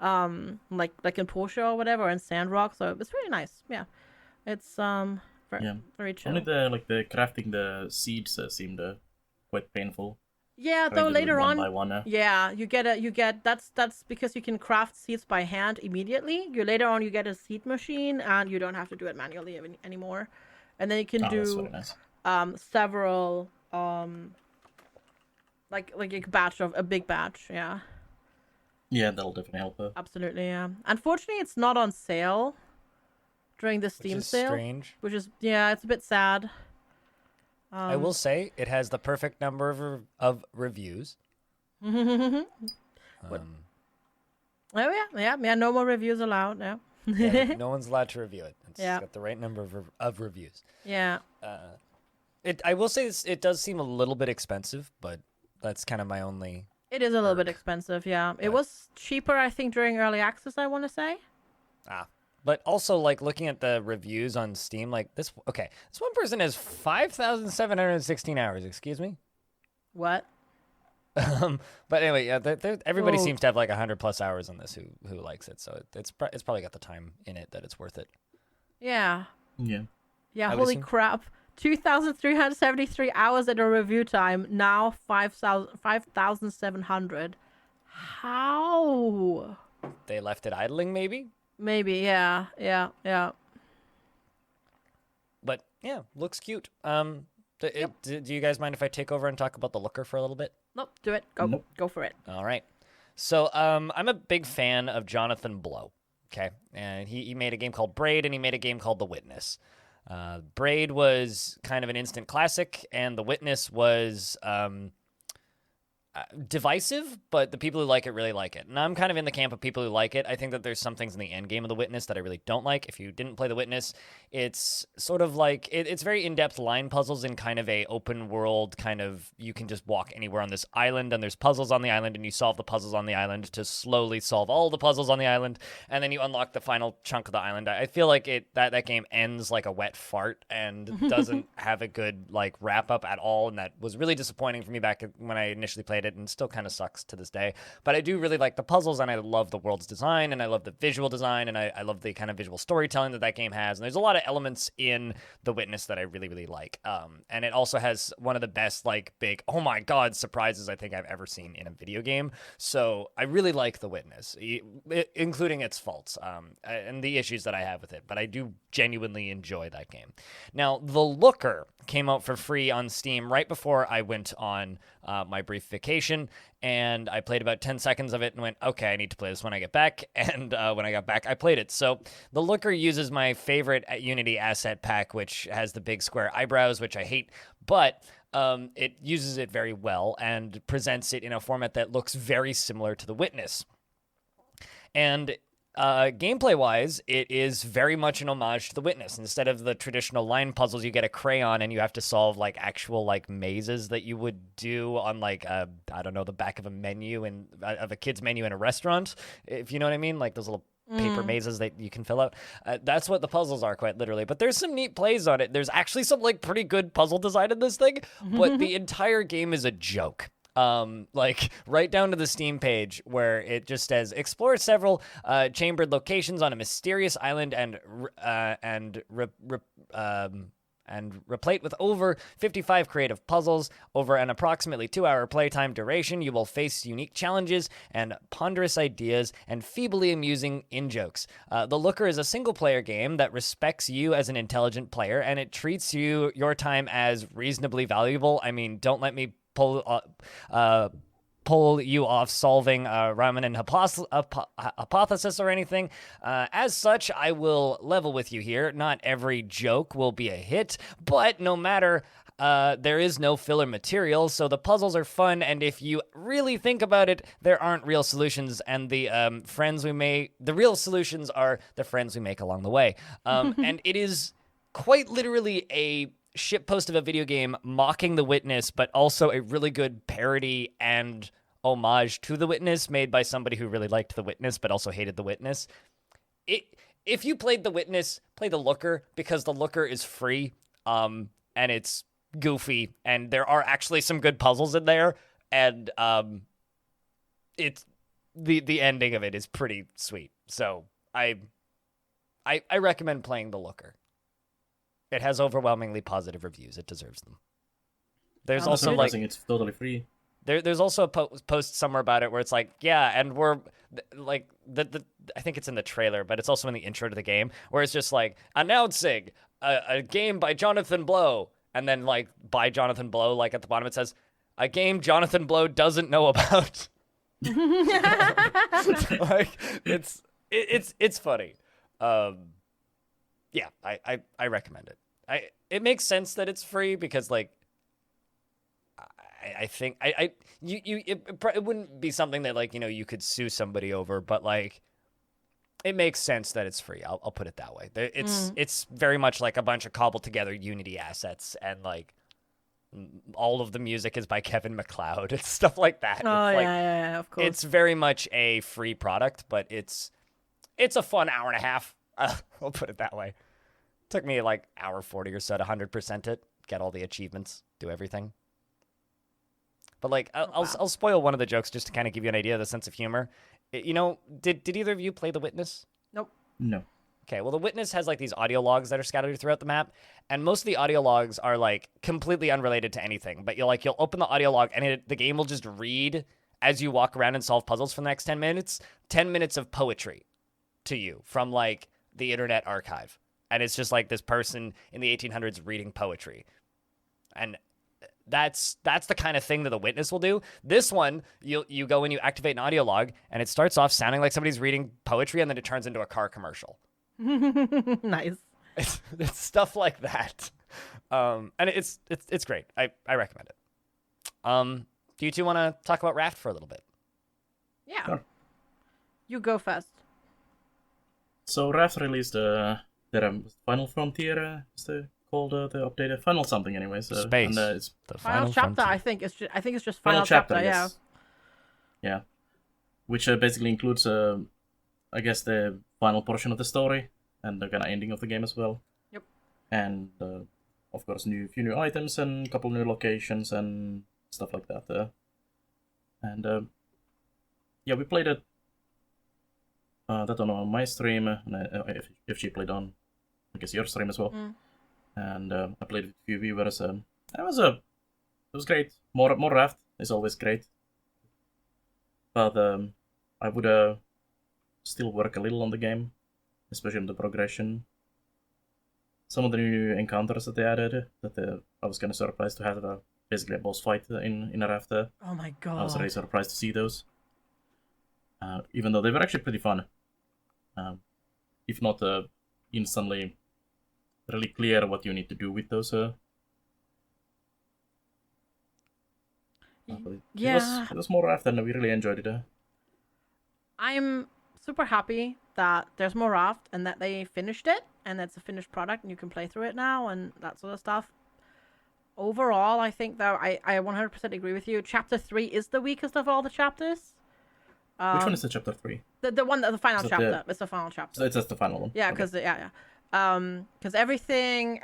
like in Porsche or whatever, and Sandrock. So it's really nice. Yeah, it's very chill. Only the crafting the seeds seemed quite painful. Yeah, though later on, by one, you get that's because you can craft seeds by hand immediately. Later on you get a seed machine, and you don't have to do it manually anymore. And then you can do several like a big batch, yeah. Yeah, that'll definitely help. Absolutely, yeah. Unfortunately, it's not on sale during the Steam sale, strange. Which is it's a bit sad. I will say it has the perfect number of reviews. Oh yeah. No more reviews allowed now. No one's allowed to review it. It's got the right number of reviews. Yeah. I will say it does seem a little bit expensive, but that's kind of my only. It is a little bit expensive, yeah. It was cheaper, I think, during early access, I want to say. But also, like, looking at the reviews on Steam, like, this one person has 5,716 hours, excuse me? What? But anyway, yeah, everybody seems to have, like, 100+ hours on this who likes it, so it's probably got the time in it that it's worth it. Yeah. Yeah. Yeah, holy crap. 2,373 hours at a review time, now 5,700. How? They left it idling, maybe? Maybe, yeah. But yeah, looks cute. Do you guys mind if I take over and talk about the looker for a little bit? Nope, do it. Go for it. All right. So I'm a big fan of Jonathan Blow. Okay, and he made a game called Braid, and he made a game called The Witness. Braid was kind of an instant classic, and The Witness was divisive, but the people who like it really like it. And I'm kind of in the camp of people who like it. I think that there's some things in the end game of The Witness that I really don't like. If you didn't play The Witness, it's sort of like it's very in-depth line puzzles in kind of a open world kind of, you can just walk anywhere on this island, and there's puzzles on the island, and you solve the puzzles on the island to slowly solve all the puzzles on the island, and then you unlock the final chunk of the island. I feel like that game ends like a wet fart and doesn't have a good like wrap up at all, and that was really disappointing for me back when I initially played it, and still kind of sucks to this day. But I do really like the puzzles, and I love the world's design, and I love the visual design, and I love the kind of visual storytelling that game has. And there's a lot of elements in The Witness that I really, really like. And it also has one of the best like big, oh my god, surprises I think I've ever seen in a video game. So I really like The Witness, including its faults and the issues that I have with it. But I do genuinely enjoy that game. Now, The Looker came out for free on Steam right before I went on my brief vacation, and I played about 10 seconds of it and went, okay, I need to play this when I get back. And when I got back, I played it. So The Looker uses my favorite Unity asset pack, which has the big square eyebrows, which I hate, but it uses it very well and presents it in a format that looks very similar to The Witness. And gameplay-wise, it is very much an homage to The Witness. Instead of the traditional line puzzles, you get a crayon and you have to solve like actual like mazes that you would do on like I don't know, the back of a menu of a kid's menu in a restaurant, if you know what I mean, like those little paper mazes that you can fill out. That's what the puzzles are, quite literally. But there's some neat plays on it. There's actually some like pretty good puzzle design in this thing, but the entire game is a joke. Like right down to the Steam page where it just says explore several chambered locations on a mysterious island and replete with over 55 creative puzzles. Over an approximately 2-hour playtime duration, you will face unique challenges and ponderous ideas and feebly amusing in-jokes. The Looker is a single-player game that respects you as an intelligent player, and it treats your time as reasonably valuable. I mean, don't let me pull you off solving a Riemann hypothesis or anything. As such, I will level with you here. Not every joke will be a hit, but no matter, there is no filler material, so the puzzles are fun, and if you really think about it, there aren't real solutions, and the real solutions are the friends we make along the way. And it is quite literally a shitpost of a video game mocking The Witness, but also a really good parody and homage to The Witness made by somebody who really liked The Witness but also hated The Witness. If you played The Witness, play The Looker, because The Looker is free, and it's goofy, and there are actually some good puzzles in there, and it's the ending of it is pretty sweet. So I recommend playing The Looker. It has overwhelmingly positive reviews. It deserves them. There's also like it's totally free. There's also a post somewhere about it where it's like, yeah, and we're like I think it's in the trailer, but it's also in the intro to the game where it's just like announcing a game by Jonathan Blow, and then like by Jonathan Blow, like at the bottom it says a game Jonathan Blow doesn't know about. Like it's funny. Yeah, I recommend it. It makes sense that it's free because like I think it wouldn't be something that like, you know, you could sue somebody over, but like it makes sense that it's free. I'll put it that way. It's very much like a bunch of cobbled together Unity assets, and like all of the music is by Kevin MacLeod. It's stuff like that. Oh, it's yeah, of course. It's very much a free product, but it's a fun hour and a half. I'll put it that way. Took me like hour 40 or so to 100% it, get all the achievements, do everything. But like, I'll spoil one of the jokes just to kind of give you an idea of the sense of humor. You know, did either of you play The Witness? Nope. No. Okay, well, The Witness has like these audio logs that are scattered throughout the map, and most of the audio logs are like completely unrelated to anything. But you'll open the audio log, and the game will just read as you walk around and solve puzzles for the next 10 minutes. 10 minutes of poetry to you from like the Internet Archive, and it's just like this person in the 1800s reading poetry, and that's the kind of thing that The Witness will do. This one, you go and you activate an audio log, and it starts off sounding like somebody's reading poetry, and then it turns into a car commercial. Nice. It's stuff like that, and it's great. I recommend it. Do you two want to talk about Raft for a little bit? Yeah. Sure. You go first. So Raft released their Final Frontier, called the updated Final something anyways. Space. And, it's the Final Chapter. I think it's just Final Chapter. Yes. Yeah. Which basically includes I guess the final portion of the story and the kind of ending of the game as well. Yep. And of course few new items and a couple new locations and stuff like that. And yeah, we played it. That on my stream, and if she played on, I guess your stream as well. And I played with a few viewers. It was great. More Raft is always great, but I would still work a little on the game, especially on the progression. Some of the new encounters that they added, I was kind of surprised to have basically a boss fight in a Raft. Oh my god! I was really surprised to see those, even though they were actually pretty fun. If not instantly really clear what you need to do with those. Yeah. It was more Raft, and we really enjoyed it. super happy that there's more Raft and that they finished it and it's a finished product and you can play through it now and that sort of stuff. Overall, I think that I 100% agree with you. Chapter 3 is the weakest of all the chapters. Which one is the chapter 3? The one that the final chapter. It's the final chapter. So it's just the final one. Yeah, because because everything,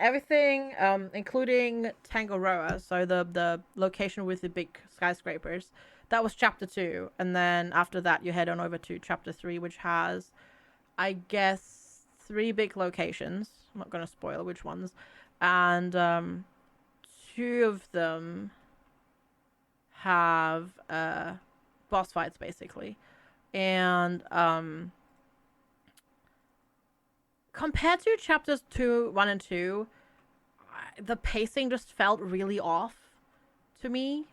including Tangaroa, so the location with the big skyscrapers, that was chapter 2, and then after that you head on over to chapter 3, which has, I guess, 3 big locations. I'm not gonna spoil which ones, and 2 of them have boss fights basically, and compared to chapters 1 and 2, the pacing just felt really off to me.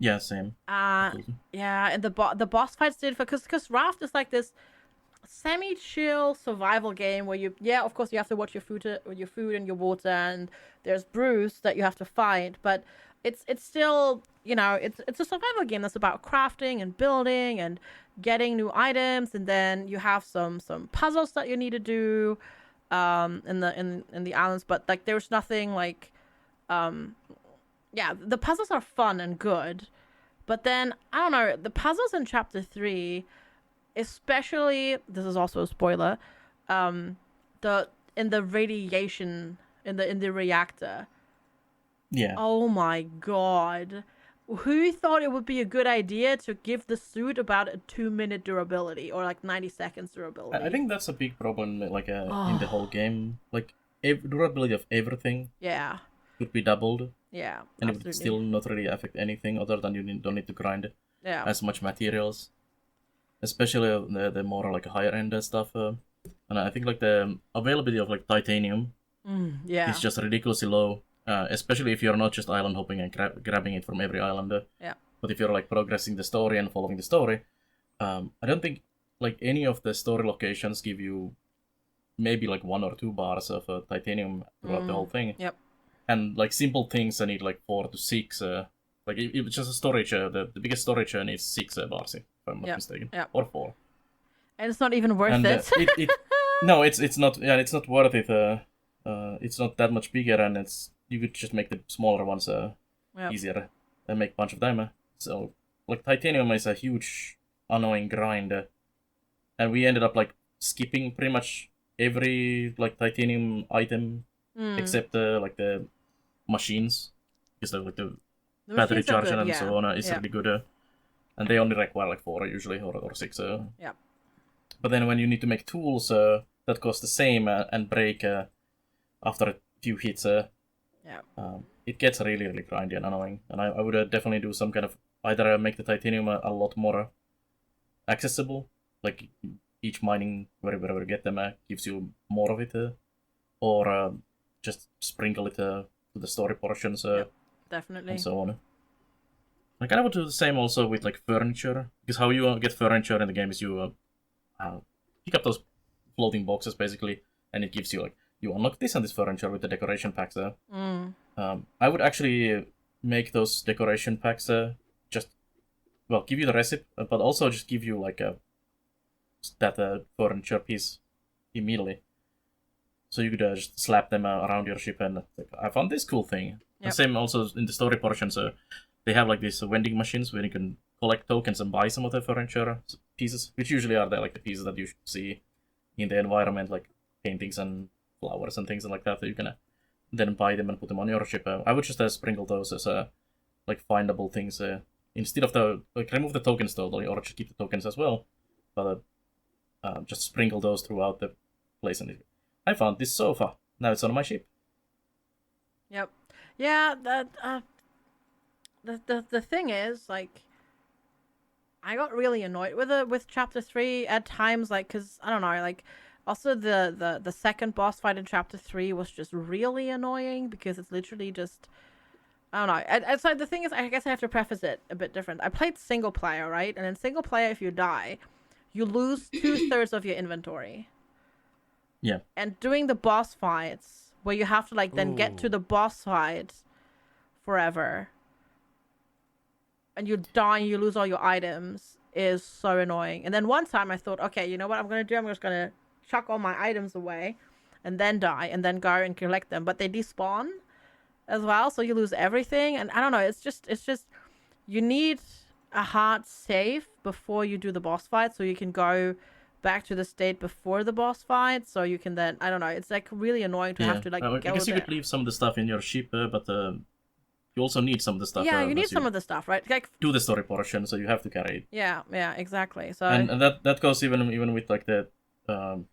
Yeah, same. Yeah, and the boss fights did, because Raft is like this semi-chill survival game where of course you have to watch your food and your water, and there's brews that you have to fight, but it's still, it's a survival game that's about crafting and building and getting new items, and then you have some puzzles that you need to do in the islands, but like there's nothing like the puzzles are fun and good, but then I don't know, the puzzles in chapter 3, especially, this is also a spoiler, in the radiation in the reactor. Yeah. Oh my god. Who thought it would be a good idea to give the suit about a 2-minute durability or like 90 seconds durability? I think that's a big problem, like in the whole game. Like durability of everything. Yeah. Could be doubled. Yeah. And it would still not really affect anything other than you don't need to grind as much materials. Especially the more like higher end stuff. And I think like the availability of like titanium is just ridiculously low. Especially if you're not just island hopping and grabbing it from every island. But if you're like progressing the story and following the story, I don't think like any of the story locations give you maybe like 1 or 2 bars of titanium throughout the whole thing. Yep. And like simple things I need like 4 to 6. Like if it's just a storage, the biggest storage needs 6 bars, if I'm not mistaken, or 4. And it's not even worth it. No, it's not. Yeah, it's not worth it. It's not that much bigger, and you could just make the smaller ones easier and make a bunch of them. So like titanium is a huge annoying grind, and we ended up like skipping pretty much every like titanium item except like the machines, because like the battery charger and so on is really good, and they only require like 4 usually or 6. Yeah. But then when you need to make tools that cost the same and break after a few hits, it gets really, really grindy and annoying. And I would definitely do some kind of, either make the titanium a lot more accessible, like each mining, wherever you get them, gives you more of it, or just sprinkle it to the story portions, definitely, and so on. I kind of would do the same also with like furniture, because how you get furniture in the game is you pick up those floating boxes basically, and it gives you like, you unlock this and this furniture with the decoration packs. I would actually make those decoration packs give you the recipe, but also just give you like that furniture piece immediately. So you could just slap them around your ship and like, I found this cool thing. And same also in the story portions, they have like these vending machines where you can collect tokens and buy some of the furniture pieces, which usually are the like the pieces that you see in the environment, like paintings and flowers and things like that. You can then buy them and put them on your ship. I would just sprinkle those as like findable things instead of remove the tokens totally, or just keep the tokens as well, but just sprinkle those throughout the place. And I found this sofa. Now it's on my ship. Yep. Yeah. That the thing is, like, I got really annoyed with chapter 3 at times, like, cause I don't know, like. Also, the second boss fight in chapter 3 was just really annoying, because it's literally just, I don't know. So the thing is, I guess I have to preface it a bit different. I played single player, right? And in single player, if you die, you lose 2/3 of your inventory. Yeah. And doing the boss fights, where you have to like then get to the boss fight forever, and you die and you lose all your items, is so annoying. And then one time I thought, okay, you know what I'm going to do? I'm just going to chuck all my items away and then die and then go and collect them. But they despawn as well, so you lose everything. And I don't know, it's just you need a hard save before you do the boss fight, so you can go back to the state before the boss fight, so you can then, I don't know, it's like really annoying to have to like go I guess you could leave some of the stuff in your ship, but you also need some of the stuff. Yeah, you need some of the stuff, right? Like do the story portion, so you have to carry it. Yeah, exactly. So and that goes even with like the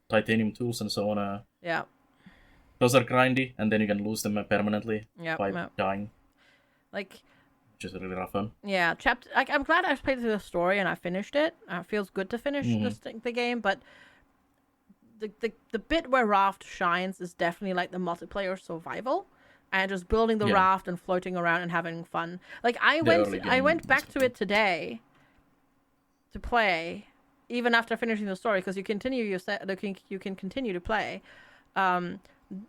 titanium tools and so on. Yeah. Those are grindy, and then you can lose them permanently by dying. Like, which is really rough fun. Yeah, I'm glad I played through the story and I finished it. It feels good to finish the game, but the bit where Raft shines is definitely like the multiplayer survival and just building the raft and floating around and having fun. Like I went back to it today to play, even after finishing the story, because you can continue to play.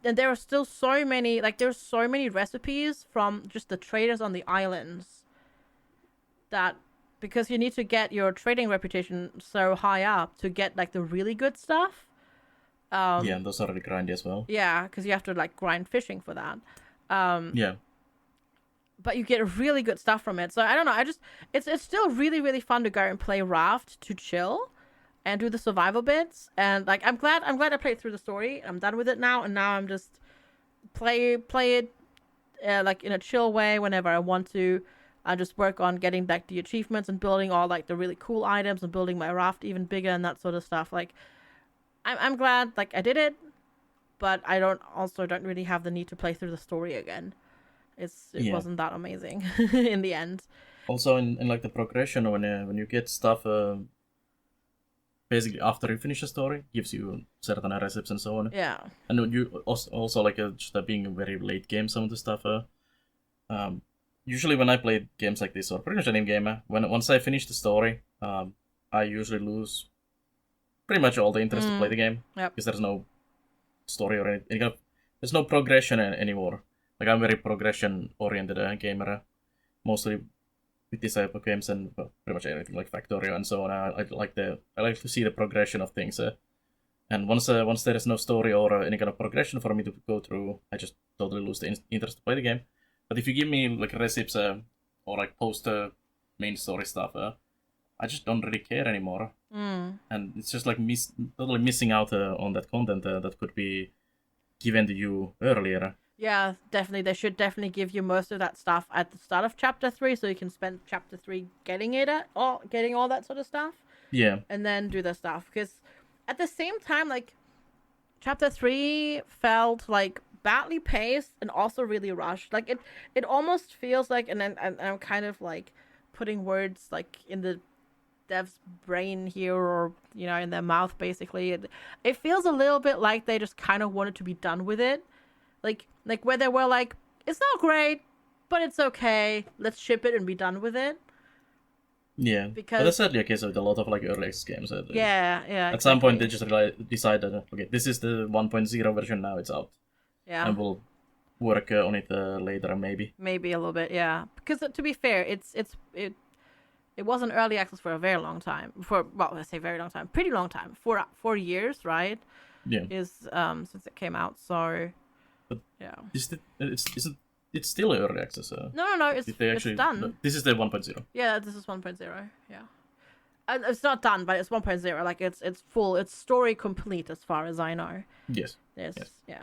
And there are still so many, there's so many recipes from just the traders on the islands that, because you need to get your trading reputation so high up to get like the really good stuff. And those are really grindy as well. Yeah, because you have to like grind fishing for that. Yeah. But you get really good stuff from it. So I don't know, it's still really, really fun to go and play Raft to chill and do the survival bits. And like I'm glad I played through the story. I'm done with it now, and now I'm just play it like in a chill way whenever I want to. I just work on getting back the achievements and building all like the really cool items and building my raft even bigger and that sort of stuff. Like I'm glad like I did it, but I don't really have the need to play through the story again. It wasn't that amazing in the end. Also in like the progression when you get stuff basically after you finish a story, gives you certain recipes and so on. Yeah. And you also like just being a very late game, some of the stuff. Usually when I play games like this, or pretty much any game, once I finish the story, I usually lose pretty much all the interest to play the game. Yep. Because there's no story or anything. There's no progression anymore. Like I'm a very progression-oriented gamer, mostly with this type of games and pretty much everything like Factorio and so on. I like to see the progression of things. And once there is no story or any kind of progression for me to go through, I just totally lose the interest to play the game. But if you give me like recipes or like post main story stuff, I just don't really care anymore. And it's just like totally missing out on that content that could be given to you earlier. Yeah, definitely. They should definitely give you most of that stuff at the start of Chapter 3, so you can spend Chapter 3 getting all that sort of stuff. Yeah. And then do the stuff. Because at the same time, like, Chapter 3 felt, like, badly paced and also really rushed. Like, it almost feels like, and I'm kind of, like, putting words, like, in the dev's brain here, or, you know, in their mouth, basically. It feels a little bit like they just kind of wanted to be done with it. Like where they were like, it's not great, but it's okay. Let's ship it and be done with it. Yeah, because but that's certainly a case with a lot of like early access games. Yeah. At some point, they just decided, okay, this is the 1.0 version now. It's out. Yeah. And we'll work on it later, maybe. Maybe a little bit, yeah. Because to be fair, it wasn't early access for a very long time. I say very long time, pretty long time. 4 years, right? Yeah. Is since it came out, so. But yeah. It's still early access. No. It's done. No, this is the 1.0. Yeah, this is 1.0. Yeah. It's not done, but it's 1.0. Like it's full. It's story complete as far as I know. Yes. Yeah.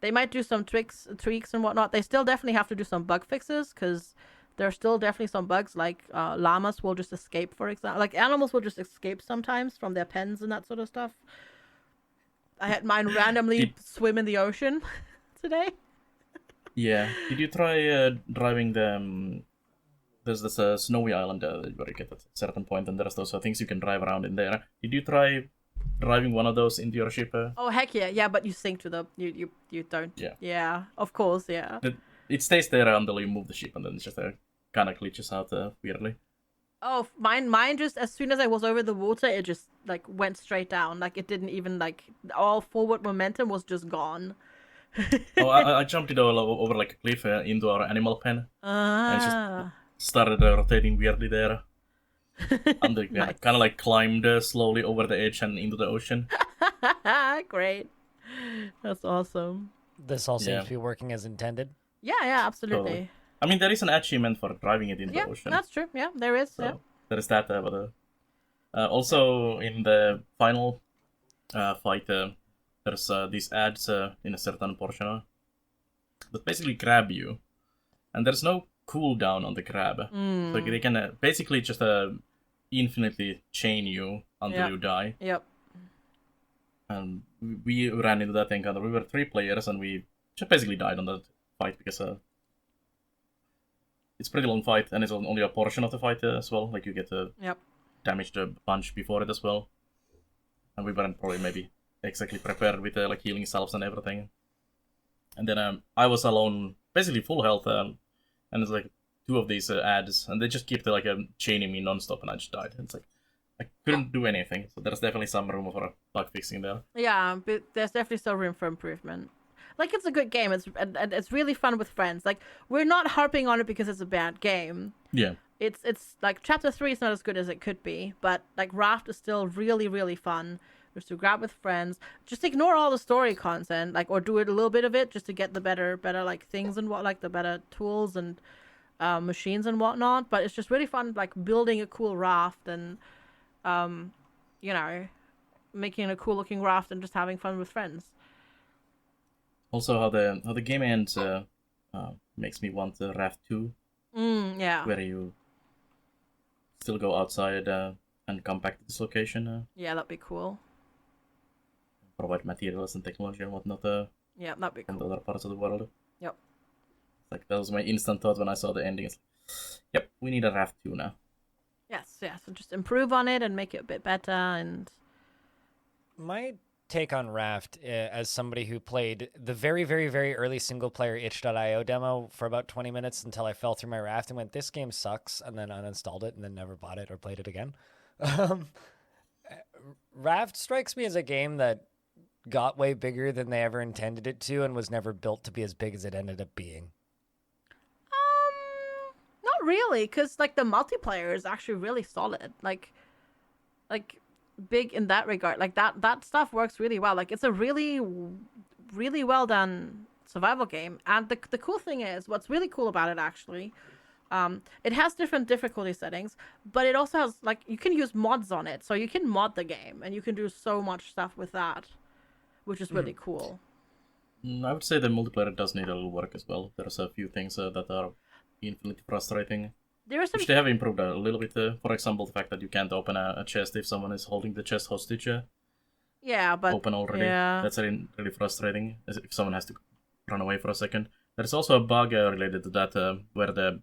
They might do some tweaks and whatnot. They still definitely have to do some bug fixes because there are still definitely some bugs. Like llamas will just escape, for example. Like animals will just escape sometimes from their pens and that sort of stuff. I had mine randomly swim in the ocean today. Yeah. Did you try driving the... There's this snowy island where you get at a certain point, and there's those things you can drive around in there. Did you try driving one of those into your ship? Oh, heck yeah. Yeah, but you sink to the... You don't... Yeah. Yeah, of course, yeah. It stays there until you move the ship, and then it just kind of glitches out weirdly. Oh, mine just, as soon as I was over the water, it just, like, went straight down. Like, it didn't even, like, all forward momentum was just gone. I jumped it over like a cliff into our animal pen. And it just started rotating weirdly there. And they Nice. kind of like climbed slowly over the edge and into the ocean. Great. That's awesome. This all seems to be working as intended. Yeah, absolutely. Totally. I mean, there is an achievement for driving it into the ocean. Yeah, that's true. Yeah, there is. So Yeah. there is that. But also in the final fight, there's these ads in a certain portion that basically grab you, and there's no cooldown on the grab. So they can basically just infinitely chain you until you die. Yep. And we ran into that encounter. We were 3 players, and we just basically died on that fight because it's a pretty long fight, and it's only a portion of the fight as well. Like you get damaged a bunch before it as well, and we weren't probably maybe exactly prepared with like healing salves and everything. And then I was alone, basically full health, and it's like 2 of these ads, and they just keep like chaining me non-stop, and I just died. It's like I couldn't do anything, so there's definitely some room for bug fixing there. Yeah, but there's definitely still room for improvement. Like, it's a good game. It's really fun with friends. Like, we're not harping on it because it's a bad game. Yeah. It's like Chapter 3 is not as good as it could be, but like Raft is still really, really fun. Just to grab with friends. Just ignore all the story content, like, or do it a little bit of it just to get the better like things and what, like the better tools and machines and whatnot. But it's just really fun, like building a cool raft and you know, making a cool looking raft and just having fun with friends. Also, how the game ends makes me want Raft 2. Yeah. Where you still go outside and come back to this location. Yeah, that'd be cool. Provide materials and technology and whatnot. Yeah, that'd be cool. From the other parts of the world. Yep. Like, that was my instant thought when I saw the ending. It's like, yep, we need a Raft 2 now. Yes, so just improve on it and make it a bit better. And my take on Raft, as somebody who played the very, very, very early single-player itch.io demo for about 20 minutes until I fell through my Raft and went, this game sucks, and then uninstalled it and then never bought it or played it again. Raft strikes me as a game that got way bigger than they ever intended it to and was never built to be as big as it ended up being. Not really, because like the multiplayer is actually really solid. Like big in that regard. Like that stuff works really well. Like, it's a really, really well done survival game. And the cool thing is, what's really cool about it actually, it has different difficulty settings, but it also has, like, you can use mods on it, so you can mod the game and you can do so much stuff with that, which is really cool. I would say the multiplayer does need a little work as well. There's a few things that are infinitely frustrating. Which they have improved a little bit. For example, the fact that you can't open a chest if someone is holding the chest hostage. Yeah, but open already. Yeah. That's really frustrating. If someone has to run away for a second. There's also a bug related to that, where the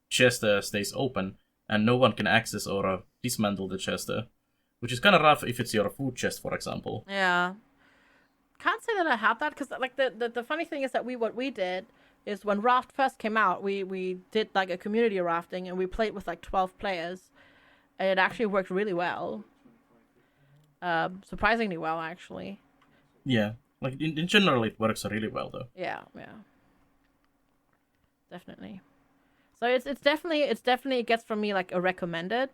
chest stays open and no one can access or dismantle the chest, which is kind of rough if it's your food chest, for example. Yeah, can't say that I have that, because like the funny thing is that what we did is, when Raft first came out, we did like a community rafting and we played with like 12 players, and it actually worked really well. Surprisingly well, actually. Yeah, like in general it works really well though. Yeah, definitely. So it's definitely it gets from me like a recommended.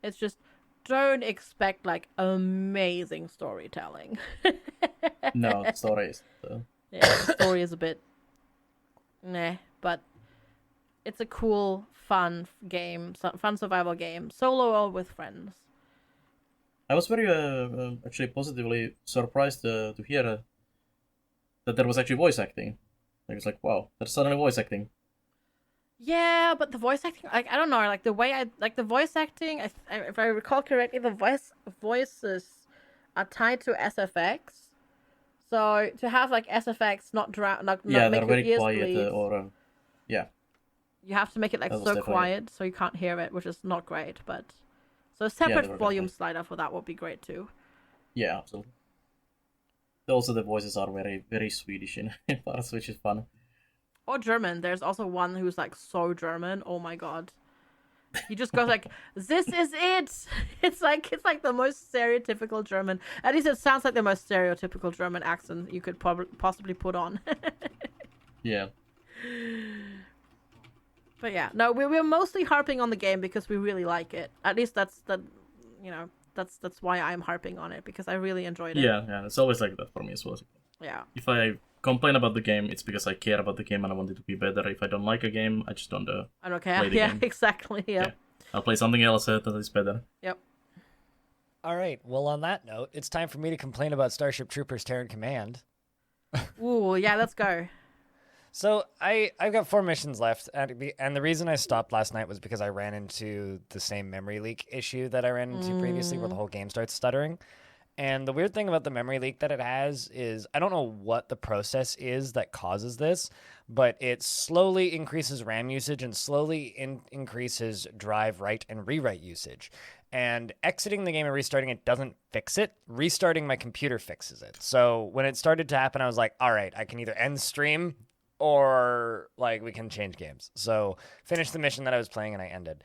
It's just, don't expect like amazing storytelling. No, the story is. Yeah, the story is a bit but it's a cool, fun game, fun survival game, solo or with friends. I was very actually positively surprised to hear that there was actually voice acting. I was like, wow, there's suddenly voice acting. Yeah, but the voice acting, like, I don't know, like the way the voice acting, if I recall correctly, the voices are tied to SFX. So to have like SFX not make they're your very ears quiet bleed, yeah. You have to make it like so definitely quiet so you can't hear it, which is not great. But so a separate volume slider for that would be great too. Yeah, absolutely. Also, the voices are very, very Swedish in parts, which is fun. Or German. There's also one who's like so German. Oh my god. He just goes like, "This is it." It's like the most stereotypical German. At least it sounds like the most stereotypical German accent you could possibly put on. Yeah. But yeah, no, we're mostly harping on the game because we really like it. At least that's why I'm harping on it, because I really enjoyed it. Yeah, it's always like that for me as well. Yeah. If I complain about the game, it's because I care about the game and I want it to be better. If I don't like a game, I just don't I don't care. play the game. Exactly. Yeah. I'll play something else that is better. Yep. All right. Well, on that note, it's time for me to complain about Starship Troopers Terran Command. Ooh, yeah, let's go. So I've got 4 missions left, and the reason I stopped last night was because I ran into the same memory leak issue that I ran into previously, where the whole game starts stuttering. And the weird thing about the memory leak that it has is I don't know what the process is that causes this, but it slowly increases RAM usage and slowly increases drive, write, and rewrite usage. And exiting the game and restarting it doesn't fix it. Restarting my computer fixes it. So when it started to happen, I was like, all right, I can either end stream or like we can change games. So finished the mission that I was playing and I ended.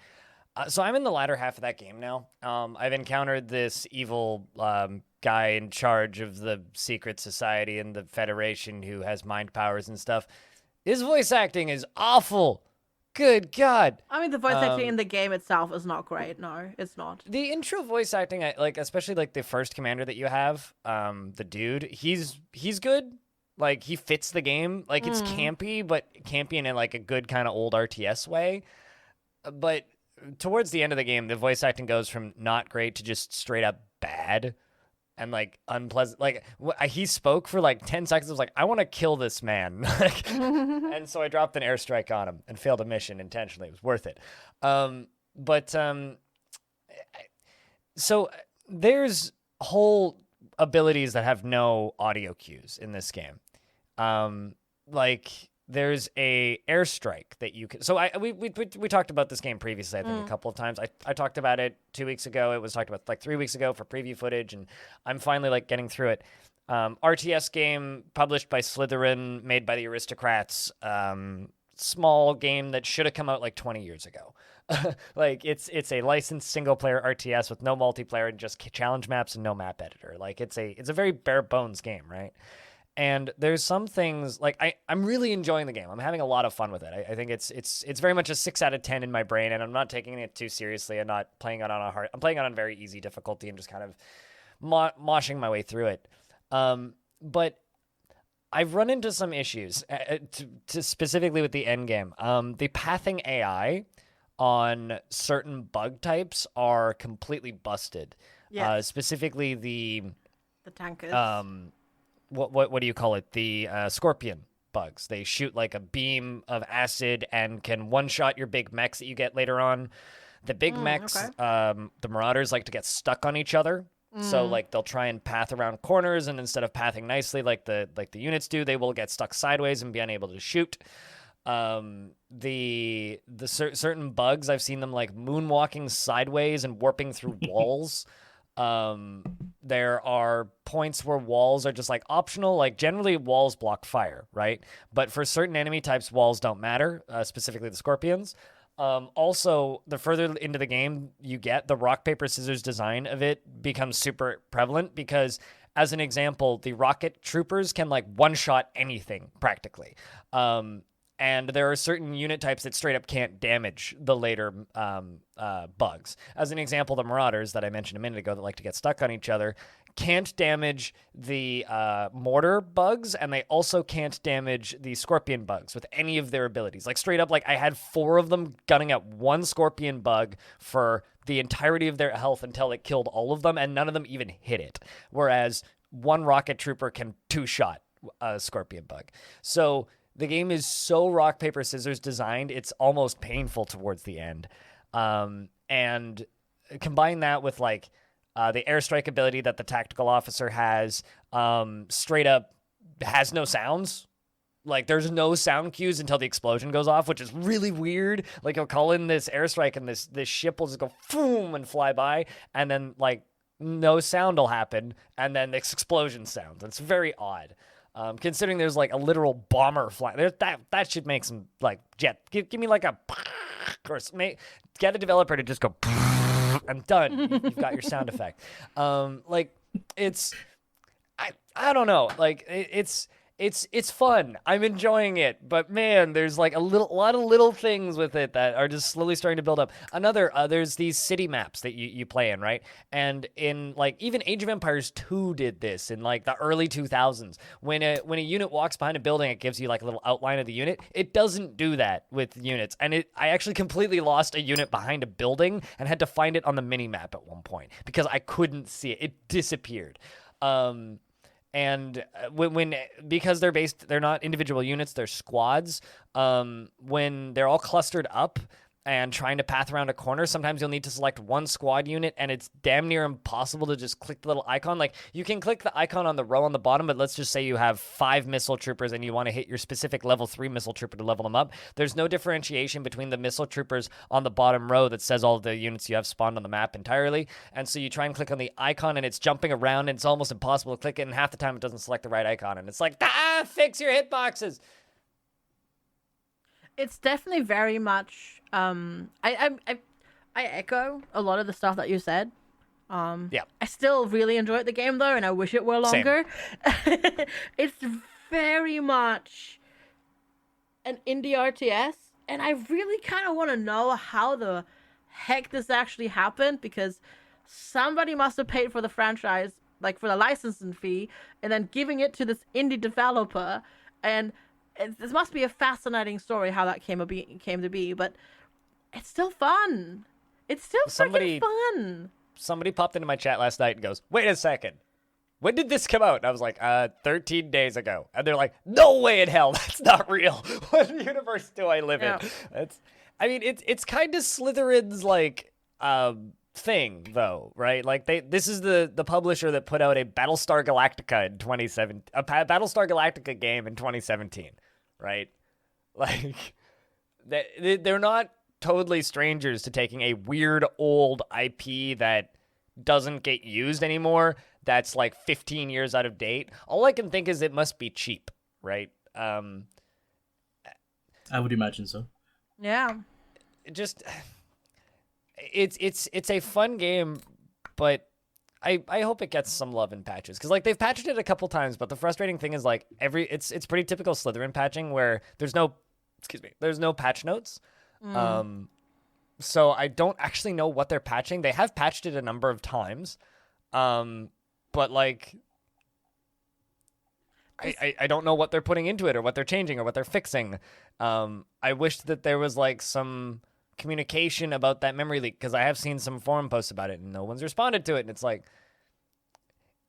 So I'm in the latter half of that game now. I've encountered this evil guy in charge of the secret society and the Federation who has mind powers and stuff. His voice acting is awful. Good God. I mean, the voice acting in the game itself is not great. No, it's not. The intro voice acting, like especially like the first commander that you have, the dude, he's good. Like, he fits the game. Like, it's campy, but campy in like a good kind of old RTS way. But towards the end of the game, the voice acting goes from not great to just straight up bad and like unpleasant. Like, he spoke for like 10 seconds. I was like, I want to kill this man. And so I dropped an airstrike on him and failed a mission intentionally. It was worth it. So there's whole abilities that have no audio cues in this game. Like there's a airstrike that you can. So we talked about this game previously, I think a couple of times. I talked about it 2 weeks ago. It was talked about like 3 weeks ago for preview footage, and I'm finally like getting through it. RTS game published by Slytherin, made by the Aristocrats. Small game that should have come out like 20 years ago. Like it's a licensed single player RTS with no multiplayer and just challenge maps and no map editor. Like it's a very bare bones game, right? And there's some things like I'm really enjoying the game. I'm having a lot of fun with it. I think it's very much a 6 out of 10 in my brain, and I'm not taking it too seriously. I'm not playing it on a hard. I'm playing it on very easy difficulty and just kind of moshing my way through it. But I've run into some issues, to specifically with the end game. The pathing AI on certain bug types are completely busted. Yes. Specifically the tankers. What do you call it? The scorpion bugs. They shoot like a beam of acid and can one-shot your big mechs that you get later on. The big mechs, the Marauders like to get stuck on each other. So like they'll try and path around corners, and instead of pathing nicely like the units do, they will get stuck sideways and be unable to shoot. The certain bugs, I've seen them like moonwalking sideways and warping through walls. There are points where walls are just like optional. Like generally walls block fire, right? But for certain enemy types, walls don't matter, specifically the scorpions. Also, the further into the game you get, the rock, paper, scissors design of it becomes super prevalent because, as an example, the rocket troopers can like one-shot anything practically. And there are certain unit types that straight up can't damage the later bugs. As an example, the Marauders that I mentioned a minute ago that like to get stuck on each other can't damage the mortar bugs, and they also can't damage the scorpion bugs with any of their abilities. Like straight up, like I had 4 of them gunning at one scorpion bug for the entirety of their health until it killed all of them, and none of them even hit it. Whereas one rocket trooper can 2-shot a scorpion bug. So the game is so rock, paper, scissors designed, it's almost painful towards the end. And combine that with like the airstrike ability that the tactical officer has, straight up has no sounds. Like there's no sound cues until the explosion goes off, which is really weird. Like he'll call in this airstrike and this ship will just go boom and fly by, and then like no sound will happen, and then this explosion sounds. It's very odd. Considering there's like a literal bomber flying, that should make some like jet. Give me like a, or get a developer to just go, and done. You've got your sound effect. Like it's, I don't know. Like it's it's fun. I'm enjoying it, but man, there's like a lot of little things with it that are just slowly starting to build up. There's these city maps that you play in, right? And in like even Age of Empires 2 did this in like the early 2000s. When a unit walks behind a building, it gives you like a little outline of the unit. It doesn't do that with units, and I actually completely lost a unit behind a building and had to find it on the mini map at one point because I couldn't see it. It disappeared. And because they're not individual units, they're squads. When they're all clustered up and trying to path around a corner, sometimes you'll need to select one squad unit, and it's damn near impossible to just click the little icon. Like, you can click the icon on the row on the bottom, but let's just say you have 5 missile troopers and you want to hit your specific level 3 missile trooper to level them up. There's no differentiation between the missile troopers on the bottom row that says all the units you have spawned on the map entirely. And so you try and click on the icon, and it's jumping around, and it's almost impossible to click it, and half the time it doesn't select the right icon. And it's like, fix your hitboxes! It's definitely very much I echo a lot of the stuff that you said. Yeah. I still really enjoyed the game though, and I wish it were longer. It's very much an indie RTS, and I really kind of want to know how the heck this actually happened, because somebody must have paid for the franchise, like for the licensing fee, and then giving it to this indie developer, and this must be a fascinating story how that came to be, but it's still fun. It's still freaking fun. Somebody popped into my chat last night and goes, "Wait a second. When did this come out?" And I was like, 13 days ago. And they're like, "No way in hell. That's not real. What universe do I live in?" It's kind of Slytherin's like thing though, right? Like this is the publisher that put out a Battlestar Galactica in 2017, a Battlestar Galactica game in 2017, right? Like they're not totally strangers to taking a weird old IP that doesn't get used anymore, that's like 15 years out of date. All I can think is it must be cheap, right? I would imagine so. Yeah. It's a fun game, but I hope it gets some love in patches, because like they've patched it a couple times, but the frustrating thing is like it's pretty typical Slytherin patching where there's no patch notes. So I don't actually know what they're patching. They have patched it a number of times, but like I don't know what they're putting into it or what they're changing or what they're fixing. I wish that there was like some communication about that memory leak, because I have seen some forum posts about it and no one's responded to it, and it's like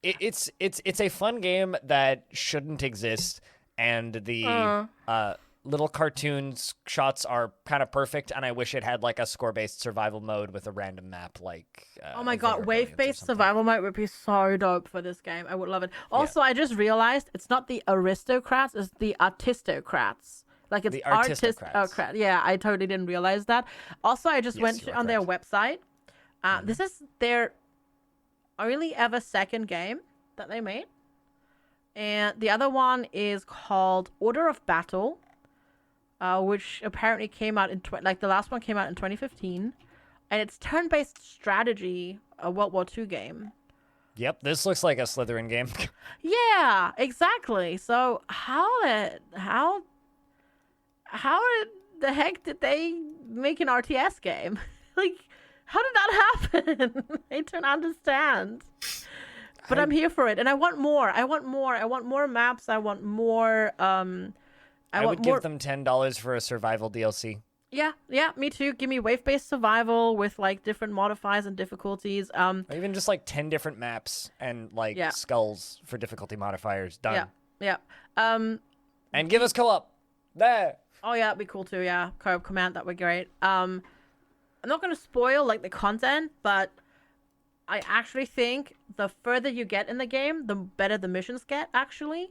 it's a fun game that shouldn't exist, and the little cartoons shots are kind of perfect, and I wish it had like a score-based survival mode with a random map like oh my god, wave-based survival mode would be so dope for this game. I would love it. Also, I just realized it's not the aristocrats, it's the artistocrats. Like it's the aristocrats. Yeah, I totally didn't realize that. Also, I just went on their website. This is their only ever second game that they made, and the other one is called Order of Battle, which apparently came out in the last one came out in 2015, and it's turn-based strategy, a World War II game. Yep, this looks like a Slytherin game. Yeah, exactly. So how the heck did they make an RTS game? Like, how did that happen? I don't understand. But I'm here for it, and I want more. I want more maps. I want more. I would give them $10 for a survival DLC. Yeah, me too. Give me wave-based survival with like different modifiers and difficulties. Or even just like 10 different maps and like skulls for difficulty modifiers. Done. Yeah. And give us co-op. There. Oh yeah, that'd be cool too. Yeah, co-op command, that would be great. I'm not gonna spoil like the content, but I actually think the further you get in the game, the better the missions get. Actually,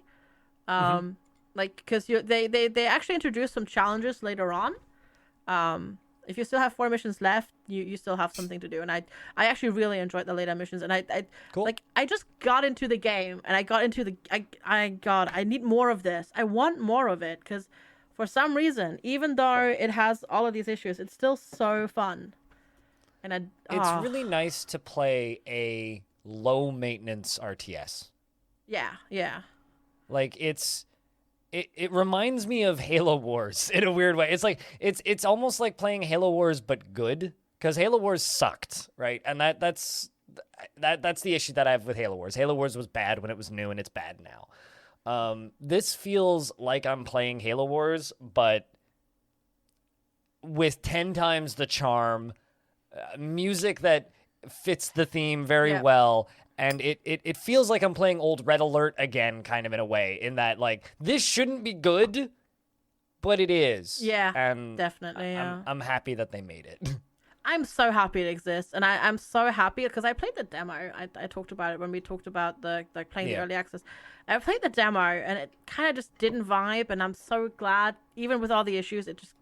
like because they actually introduce some challenges later on. If you still have 4 missions left, you still have something to do, and I actually really enjoyed the later missions, and I just got into the game, and I got into the I need more of this. I want more of it, because for some reason, even though it has all of these issues, it's still so fun. And it's really nice to play a low maintenance RTS. Yeah. Like it's it reminds me of Halo Wars in a weird way. It's like it's almost like playing Halo Wars but good, because Halo Wars sucked, right? And that's the issue that I have with Halo Wars. Halo Wars was bad when it was new, and it's bad now. This feels like I'm playing Halo Wars, but with 10 times the charm, music that fits the theme very well. And it feels like I'm playing old Red Alert again, kind of in a way, in that, like, this shouldn't be good, but it is. Yeah, and definitely. I'm happy that they made it. I'm so happy it exists, and I'm so happy because I played the demo. I talked about it when we talked about the playing the early access. I played the demo, and it kind of just didn't vibe, and I'm so glad, even with all the issues, it just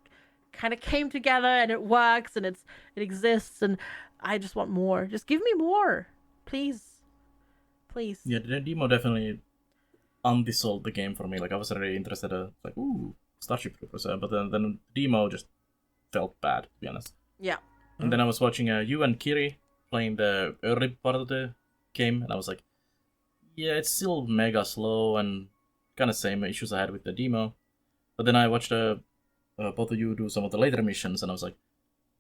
kind of came together, and it works, and it exists, and I just want more. Just give me more, please. Please. Yeah, the demo definitely anti-sold the game for me. Like, I was really interested. Like, ooh, Starship Troopers. But then the demo just felt bad, to be honest. Yeah. And then I was watching you and Kiri playing the early part of the game, and I was like, yeah, it's still mega slow and kind of same issues I had with the demo. But then I watched both of you do some of the later missions, and I was like,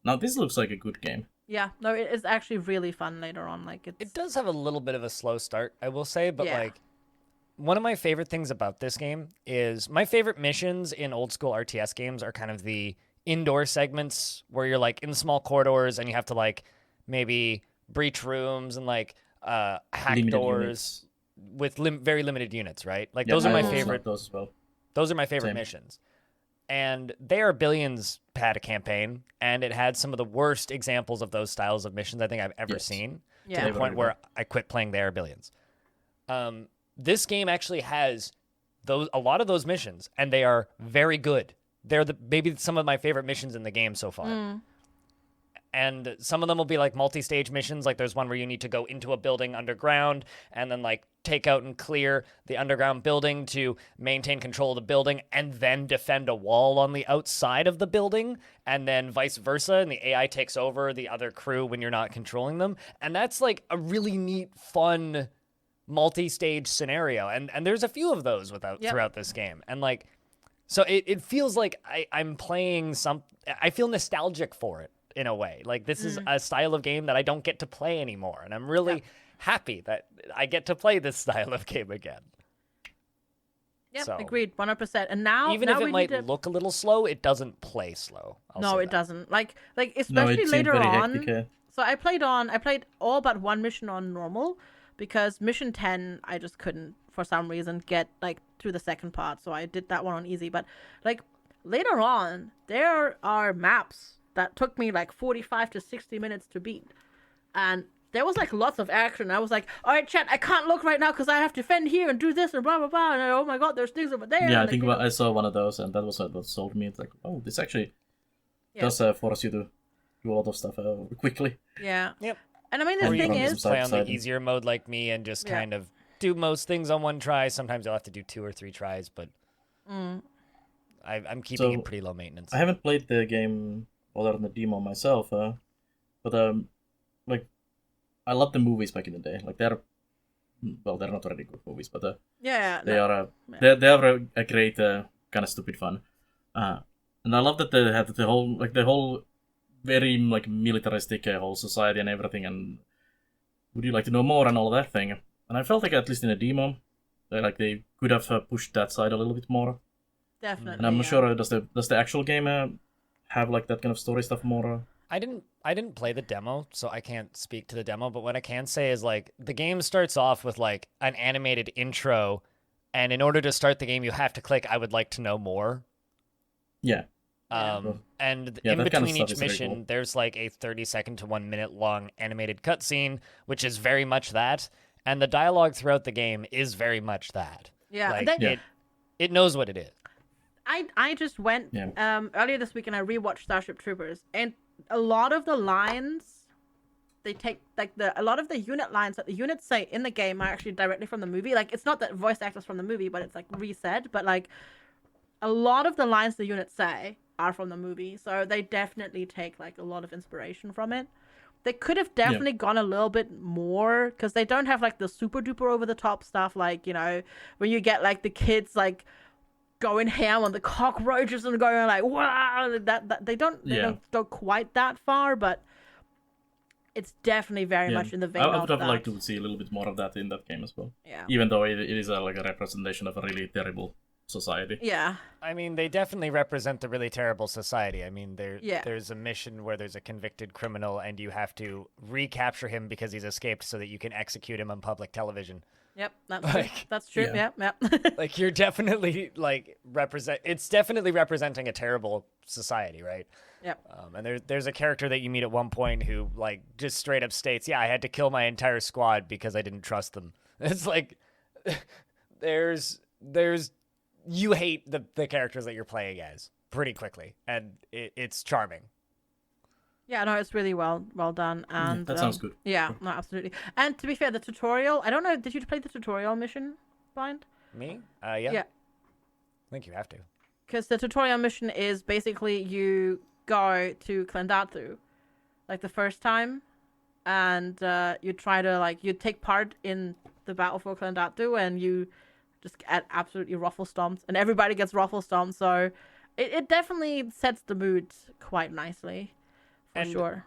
now this looks like a good game. Yeah, no, it is actually really fun later on. Like it does have a little bit of a slow start, I will say, but like one of my favorite things about this game is my favorite missions in old school RTS games are kind of the indoor segments where you're like in small corridors and you have to like maybe breach rooms and like hack limited doors with very limited units, right? Like those are my favorite. Those as well. Those are my favorite missions. And they are Billions had a campaign, and it had some of the worst examples of those styles of missions I think I've ever seen, to the point where I quit playing They Are Billions. This game actually has a lot of those missions, and they are very good. They're maybe some of my favorite missions in the game so far. And some of them will be like multi-stage missions. Like there's one where you need to go into a building underground and then like take out and clear the underground building to maintain control of the building and then defend a wall on the outside of the building, and then vice versa. And the AI takes over the other crew when you're not controlling them. And that's like a really neat, fun multi-stage scenario. And there's a few of those throughout this game. And like, so it feels like I'm playing I feel nostalgic for it. In a way, like this is a style of game that I don't get to play anymore, and I'm really happy that I get to play this style of game again. Yeah, agreed, 100%. And now, even if it might look a little slow, it doesn't play slow. No, it doesn't. Like especially later on. Hectic. So I played all but one mission on normal, because mission 10 I just couldn't for some reason get like through the second part, so I did that one on easy. But like later on, there are maps that took me like 45 to 60 minutes to beat. And there was like lots of action. I was like, all right, chat, I can't look right now because I have to fend here and do this and blah, blah, blah. And oh my God, there's things over there. Yeah, I think I saw one of those, and that was what sold me. It's like, oh, this actually does force you to do a lot of stuff quickly. Yeah. Yep. And I mean, the thing is, play on the easier mode like me and just kind of do most things on one try. Sometimes you'll have to do 2 or 3 tries, but I'm keeping it pretty low maintenance. I haven't played the game other than the demo myself, but like I loved the movies back in the day. Like they're not really good movies, but they are a great kind of stupid fun. And I love that they have the whole very like militaristic whole society and everything. And would you like to know more and all that thing? And I felt like at least in the demo, they could have pushed that side a little bit more. Definitely. And I'm not sure does the actual game have like that kind of story stuff more? I didn't play the demo, so I can't speak to the demo, but what I can say is like the game starts off with like an animated intro, and in order to start the game you have to click I would like to know more. Yeah. And in between each mission cool. There's like a 30-second to 1 minute long animated cutscene, which is very much that, and the dialogue throughout the game is very much that. Yeah. Like, it knows what it is. I just went earlier this week and I rewatched Starship Troopers, and a lot of the lines they take, like a lot of the unit lines that the units say in the game are actually directly from the movie. Like it's not that voice actors from the movie, but it's like resaid. But like a lot of the lines the units say are from the movie, so they definitely take like a lot of inspiration from it. They could have definitely gone a little bit more, because they don't have like the super duper over the top stuff, like, you know, when you get like the kids like going ham on the cockroaches and going like wow. That they don't go quite that far, but it's definitely very much in the vein of that. I would have liked to see a little bit more of that in that game as well. Yeah. Even though it is like a representation of a really terrible society. Yeah. I mean, they definitely represent the really terrible society. I mean, there's a mission where there's a convicted criminal and you have to recapture him because he's escaped so that you can execute him on public television. Yep, that's true. Yeah. Like, you're definitely it's definitely representing a terrible society, right? Yep. And there's a character that you meet at one point who like just straight up states, "Yeah, I had to kill my entire squad because I didn't trust them." It's like there's you hate the characters that you're playing as pretty quickly, and it's charming. Yeah, no, it's really well done, and that sounds good. Yeah, no, absolutely. And to be fair, the tutorial, I don't know, did you play the tutorial mission, Blind? Me? Yeah. I think you have to. Because the tutorial mission is basically you go to Clendatu, like the first time, and you try to you take part in the battle for Clendatu, and you just get absolutely ruffle stomped, and everybody gets ruffle stomped. So it definitely sets the mood quite nicely. For sure.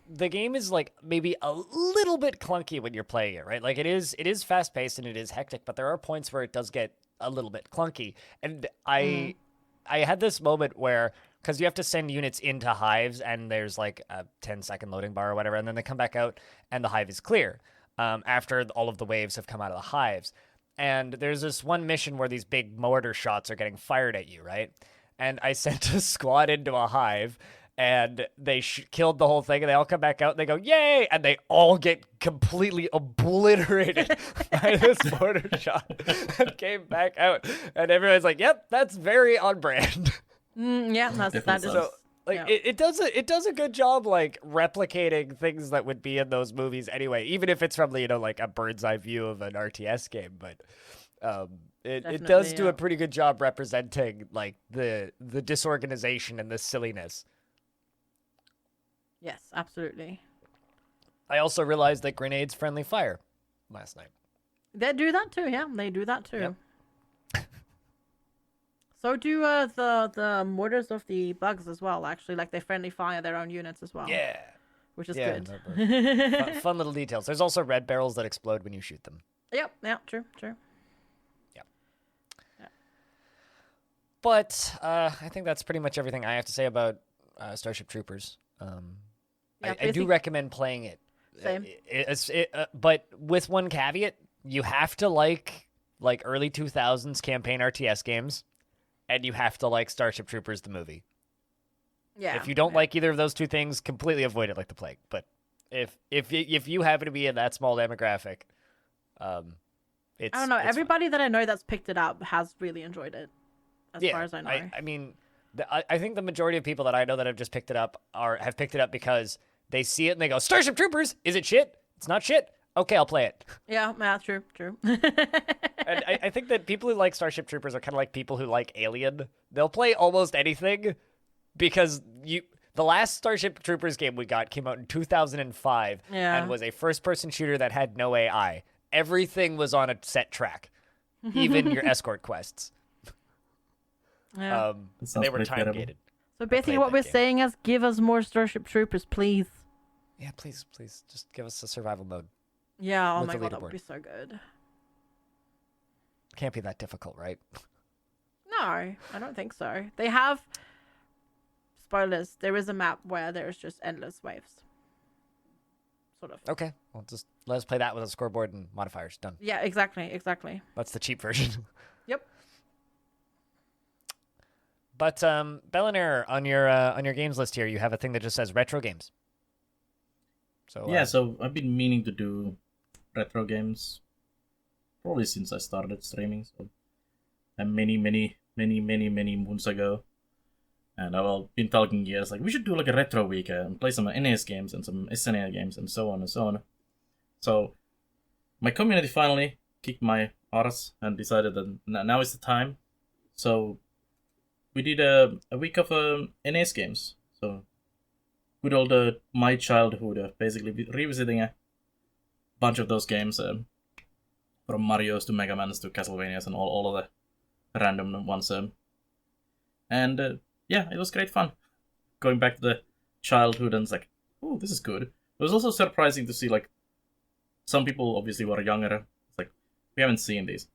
The game is like maybe a little bit clunky when you're playing it, right? Like it is fast paced and it is hectic, but there are points where it does get a little bit clunky. And I had this moment where, because you have to send units into hives and there's like a 10-second loading bar or whatever, and then they come back out and the hive is clear after all of the waves have come out of the hives. And there's this one mission where these big mortar shots are getting fired at you, right? And I sent a squad into a hive, and they killed the whole thing, and they all come back out, and they go, "Yay!" And they all get completely obliterated by this mortar shot and came back out. And everyone's like, "Yep, that's very on brand." Yeah, that is. So, it does a good job, like, replicating things that would be in those movies anyway, even if it's from, like a bird's eye view of an RTS game. But it does do a pretty good job representing, like, the disorganization and the silliness. Yes, absolutely. I also realized that grenades friendly fire last night. They do that too, yeah. They do that too. Yep. So do the mortars of the bugs as well, actually. Like, they friendly fire their own units as well. Yeah. Which is good. Fun little details. There's also red barrels that explode when you shoot them. Yep, yeah, true. Yeah. But I think that's pretty much everything I have to say about Starship Troopers. I do recommend playing it. Same. But with one caveat, you have to like early 2000s campaign RTS games, and you have to like Starship Troopers the movie. Yeah. If you don't like either of those two things, completely avoid it like the plague. But if you happen to be in that small demographic, it's I don't know. it's Everybody that I know that's picked it up has really enjoyed it, as far as I know. I mean, I think the majority of people that I know that have just picked it up have picked it up because they see it and they go, "Starship Troopers, is it shit? It's not shit. Okay, I'll play it." Yeah, true. And I think that people who like Starship Troopers are kind of like people who like Alien. They'll play almost anything because the last Starship Troopers game we got came out in 2005 and was a first-person shooter that had no AI. Everything was on a set track, even your escort quests. Yeah. And they were time-gated. So basically what we're saying is give us more Starship Troopers, please. Yeah, please. Just give us a survival mode. Yeah, oh my god, that would be so good. Can't be that difficult, right? No, I don't think so. They have... Spoilers, there is a map where there's just endless waves. Sort of. Okay, well, just let us play that with a scoreboard and modifiers. Done. Yeah, exactly. That's the cheap version. Yep. But Belannaer, on your games list here, you have a thing that just says retro games. So yeah, so I've been meaning to do retro games probably since I started streaming. So many moons ago, and I've been talking years like we should do like a retro week and play some NES games and some SNES games and so on and so on. So my community finally kicked my arse and decided that now is the time. So we did a week of NES games. So good old my childhood, basically revisiting a bunch of those games, from Mario's to Mega Man's to Castlevanias and all of the random ones. And yeah, it was great fun. Going back to the childhood and it's like, oh, this is good. It was also surprising to see like some people obviously who are younger. It's like we haven't seen these,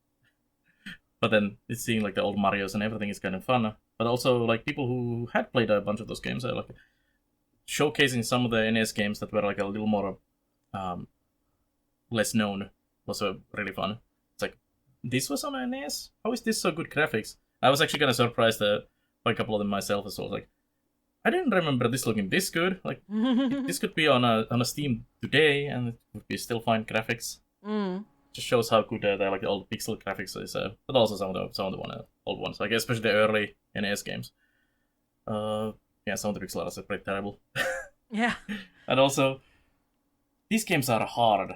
but then it's seeing like the old Marios and everything is kind of fun. But also like people who had played a bunch of those games, like showcasing some of the NES games that were like a little more less known was really fun. It's like, this was on NES? How is this so good graphics? I was actually kind of surprised by a couple of them myself as well. Like, I didn't remember this looking this good. Like, this could be on a Steam today, and it would be still fine graphics. Just shows how good the like the old pixel graphics is. But also some of the old ones, like especially the early NES games. Yeah, some of the pixel art is pretty terrible. Yeah. And also, these games are hard.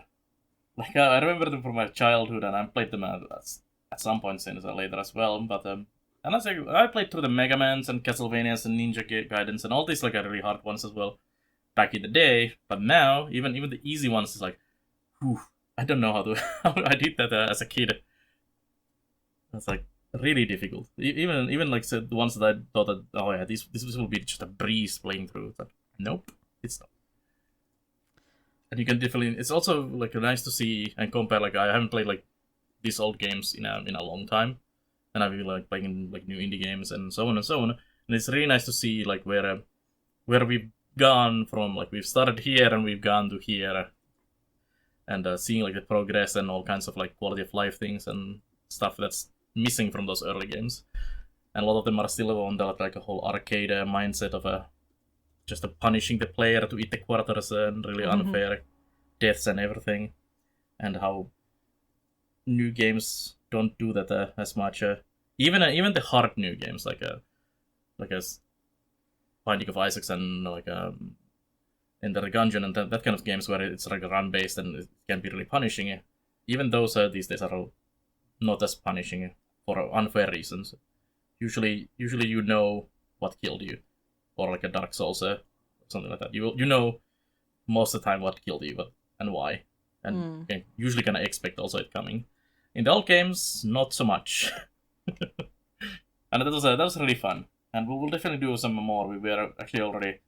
Like I remember them from my childhood, and I played them at some point since later as well. But and I played through the Mega Mans and Castlevanias and Ninja Gaidens and all these like really hard ones as well back in the day. But now, even the easy ones is like, whew, I don't know how I did that as a kid. That's like really difficult. Even like the ones that I thought that, oh yeah, this will be just a breeze playing through. It's like, nope, it's not. And you can definitely. It's also like nice to see and compare. Like I haven't played like these old games in a long time, and I've been like playing like new indie games and so on and so on. And it's really nice to see like where we've gone from. Like we've started here and we've gone to here, and seeing like the progress and all kinds of like quality of life things and stuff that's missing from those early games. And a lot of them are still on that like a whole arcade mindset of just punishing the player to eat the quarters and really unfair deaths and everything, and how new games don't do that as much. Even the hard new games like as Binding of Isaac and like Enter the Gungeon and that kind of games where it's like run based and it can be really punishing. Even those these days are not as punishing for unfair reasons. Usually you know what killed you. Or like a Dark Souls, something like that. You know most of the time what killed you, and why, and you can usually kind of expect also it coming. In the old games, not so much. And that was really fun, and we will definitely do some more. We were actually already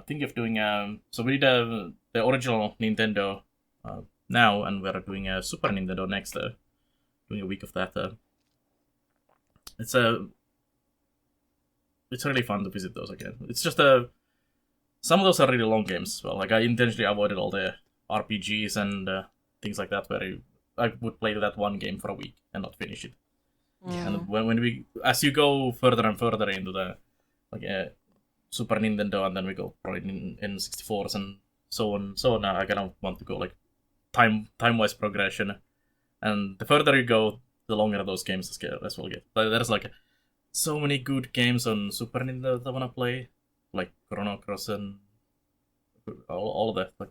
thinking of doing so we did the original Nintendo now, and we're doing a Super Nintendo next. Doing a week of that. It's really fun to visit those again. It's just some of those are really long games as well. Like I intentionally avoided all the RPGs and things like that, where I would play that one game for a week and not finish it. And when we, as you go further and further into the like Super Nintendo, and then we go probably in N64s and so on. I kind of want to go like time-wise progression, and the further you go, the longer those games as well get. There's like so many good games on Super Nintendo that I want to play, like Chrono Cross and all of that, like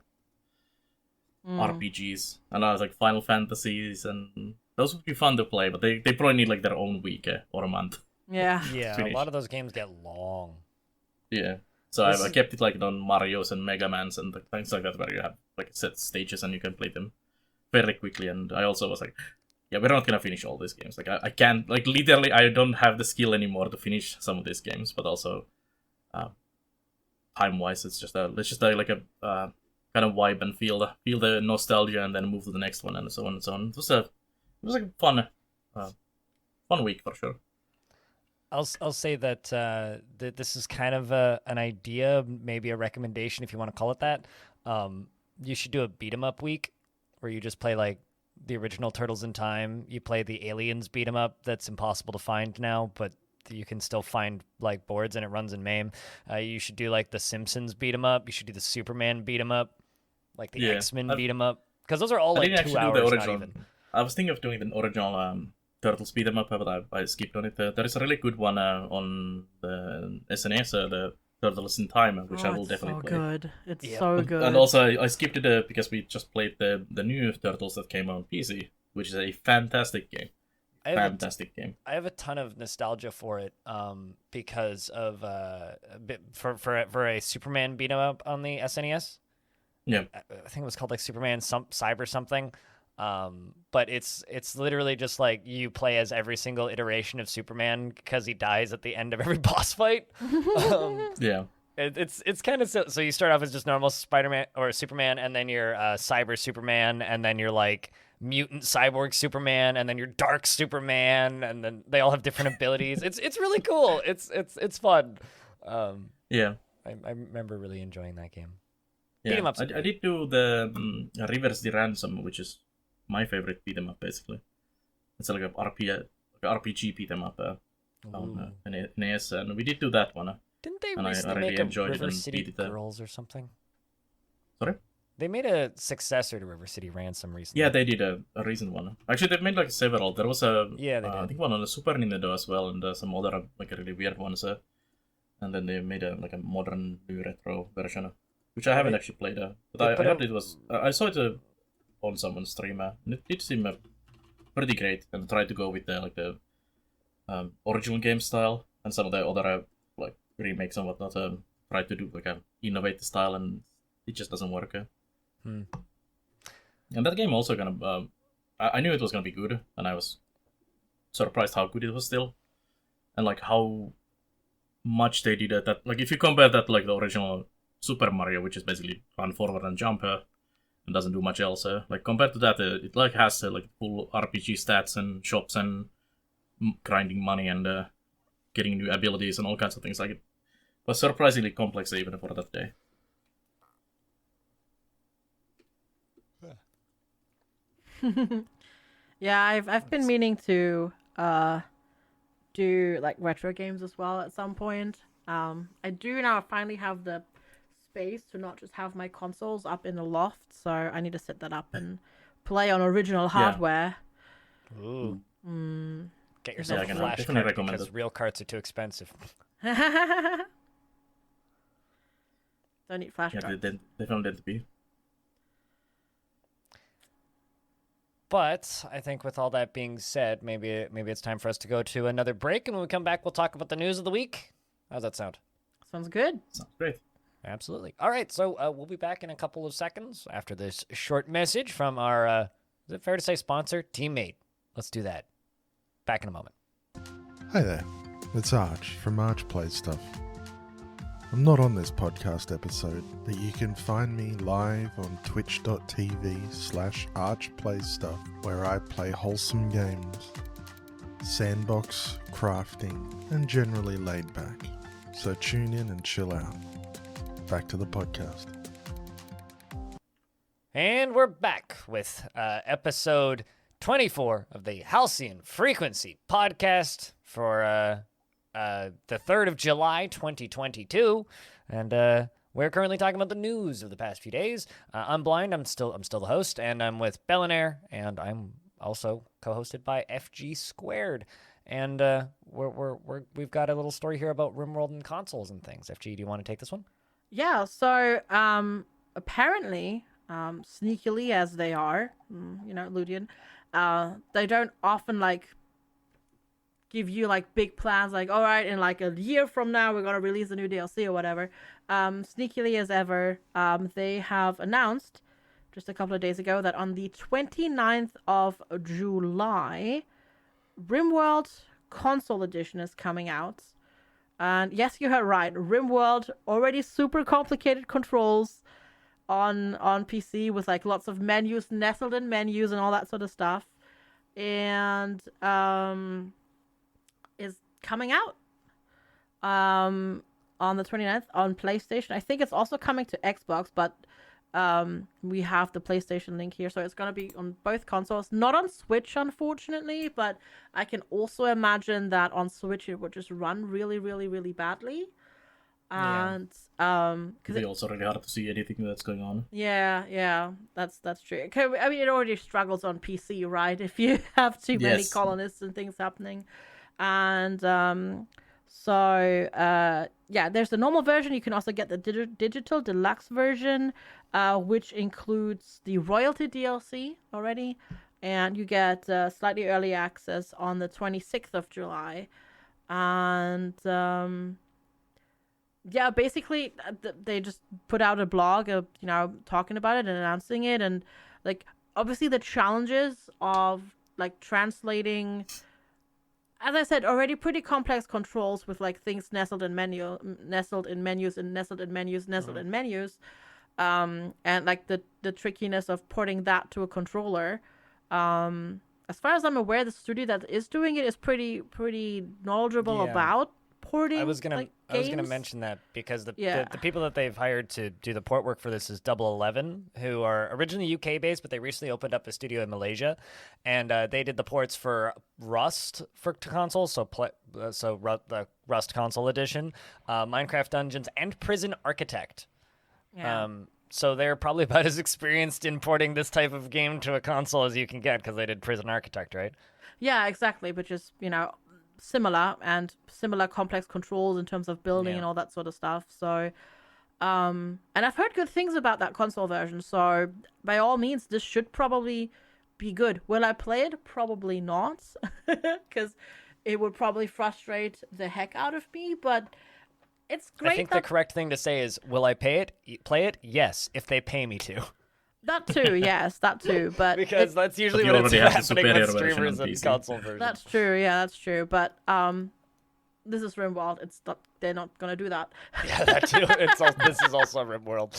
RPGs, and I was like Final Fantasies, and those would be fun to play, but they probably need like their own week or a month. Yeah. Yeah, a lot of those games get long. Yeah. So I kept it like on Marios and Mega Mans and things like that, where you have like set stages and you can play them fairly quickly. And I also was like, yeah, we're not gonna finish all these games. Like I can't, like literally, I don't have the skill anymore to finish some of these games. But also, time-wise, it's just like a kind of vibe and feel the nostalgia, and then move to the next one and so on and so on. It was a fun week for sure. I'll say that that this is kind of an idea, maybe a recommendation if you want to call it that. You should do a beat 'em up week where you just play like the original Turtles in Time. You play the Aliens beat 'em up that's impossible to find now, but you can still find like boards and it runs in MAME. You should do like the Simpsons beat 'em up. You should do the Superman beat 'em up, like the X-Men beat 'em up, because those are all like 2 hours. Not even. I was thinking of doing the original Turtles beat 'em up, but I skipped on it. There is a really good one on the SNES, the Turtles in Time, which I will definitely play. Good. It's so good. And also, I skipped it because we just played the new Turtles that came out on PC, which is a fantastic game. I have a ton of nostalgia for it, because of for a Superman beat 'em up on the SNES. Yeah, I think it was called like Superman Cyber something. But it's literally just like you play as every single iteration of Superman because he dies at the end of every boss fight. Yeah. It's kind of so you start off as just normal Spider-Man or Superman, and then you're Cyber Superman, and then you're like mutant cyborg Superman, and then you're Dark Superman, and then they all have different abilities. It's really cool. It's fun. Yeah. I remember really enjoying that game. Yeah, Beat 'em ups. I did do the Reverse the Ransom, which is my favorite beat 'em up basically. It's like a RPG beat 'em up on NES, and we did do that one. Didn't they and recently I really make a enjoyed it River and City beat it. Girls or something? Sorry? They made a successor to River City Ransom recently. Yeah, they did a recent one. Actually, they've made like several. There was a they did. I think one on the Super Nintendo as well, and some other like really weird ones. And then they made a modern new retro version, which I haven't actually played. But I heard it was. I saw it on someone's stream, and it did seem pretty great. And tried to go with the original game style, and some of the other remakes and whatnot. Tried to do innovate the style, and it just doesn't work. And that game also I knew it was gonna be good, and I was surprised how good it was still, and how much they did that. If you compare that to the original Super Mario, which is basically run forward and jump and doesn't do much else. Compared to that, it has full RPG stats and shops and grinding money and getting new abilities and all kinds of things. It was surprisingly complex even for that day. Yeah, I've been meaning to do retro games as well at some point. I do now finally have the space to not just have my consoles up in the loft, so I need to set that up and play on original hardware. Ooh. Get yourself a flash definitely card recommend because it. real cards are too expensive. Don't need flash Yeah, cards. they found it to be. But I think with all that being said, maybe it's time for us to go to another break, and when we come back, we'll talk about the news of the week. How's that sound? Sounds good. Sounds great. Absolutely. All right, so we'll be back in a couple of seconds after this short message from our, is it fair to say sponsor? Teammate. Let's do that. Back in a moment. Hey there, it's Arch from Arch Plays Stuff. I'm not on this podcast episode, but you can find me live on twitch.tv/archplaystuff, where I play wholesome games, sandbox, crafting, and generally laid back. So tune in and chill out. Back to the podcast. And we're back with episode 24 of the Halcyon Frequency podcast for the 3rd of July, 2022. And we're currently talking about the news of the past few days. I'm Blind. I'm still the host, and I'm with Belannaer, and I'm also co-hosted by FGsquared. And we've got a little story here about Rimworld and consoles and things. FG, do you want to take this one? Yeah, so apparently, sneakily as they are, Ludian, they don't often give you big plans all right, in a year from now we're gonna release a new DLC or whatever. Sneakily as ever, they have announced just a couple of days ago that on the 29th of July, Rimworld Console Edition is coming out. And yes, you heard right. Rimworld, already super complicated controls on PC with lots of menus, nestled in menus and all that sort of stuff. And is coming out on the 29th on PlayStation. I think it's also coming to Xbox, but we have the PlayStation link here, so it's going to be on both consoles. Not on Switch, unfortunately, but I can also imagine that on Switch it would just run really, really, really badly. And it'd be also really hard to see anything that's going on. Yeah, that's true. I mean, it already struggles on PC, right? If you have too many colonists and things happening. And there's the normal version. You can also get the digital deluxe version, which includes the royalty DLC already, and you get slightly early access on the 26th of July. And basically they just put out a blog of talking about it and announcing it, and obviously the challenges of like translating, as I said, already pretty complex controls with like things nestled in menus, and like the trickiness of porting that to a controller. As far as I'm aware, the studio that is doing it is pretty knowledgeable about porting. I was gonna mention that because the people that they've hired to do the port work for this is Double 11, who are originally UK based, but they recently opened up a studio in Malaysia, and they did the ports for Rust for console, the Rust console edition, Minecraft Dungeons, and Prison Architect. Yeah. So they're probably about as experienced in porting this type of game to a console as you can get, because they did Prison Architect, right? Yeah, exactly. Which is, similar complex controls in terms of building and all that sort of stuff. So, and I've heard good things about that console version. So by all means, this should probably be good. Will I play it? Probably not, because it would probably frustrate the heck out of me. But it's great. I think the correct thing to say is, will I play it? Yes, if they pay me to. That too, yes, that too. But because that's usually what it's happening with streamers and console versions. That's true, yeah, that's true. But this is Rimworld. They're not gonna do that. Yeah, that too. This is also Rimworld.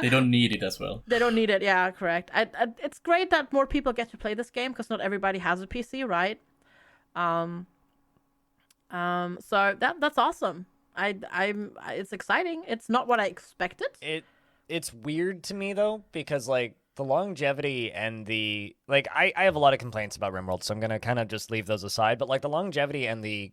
They don't need it as well. They don't need it. Yeah, correct. It's great that more people get to play this game because not everybody has a PC, right? So that's awesome. It's exciting. It's not what I expected. It's weird to me though, because like the longevity and the I have a lot of complaints about Rimworld, so I'm gonna kind of just leave those aside. But like the longevity and the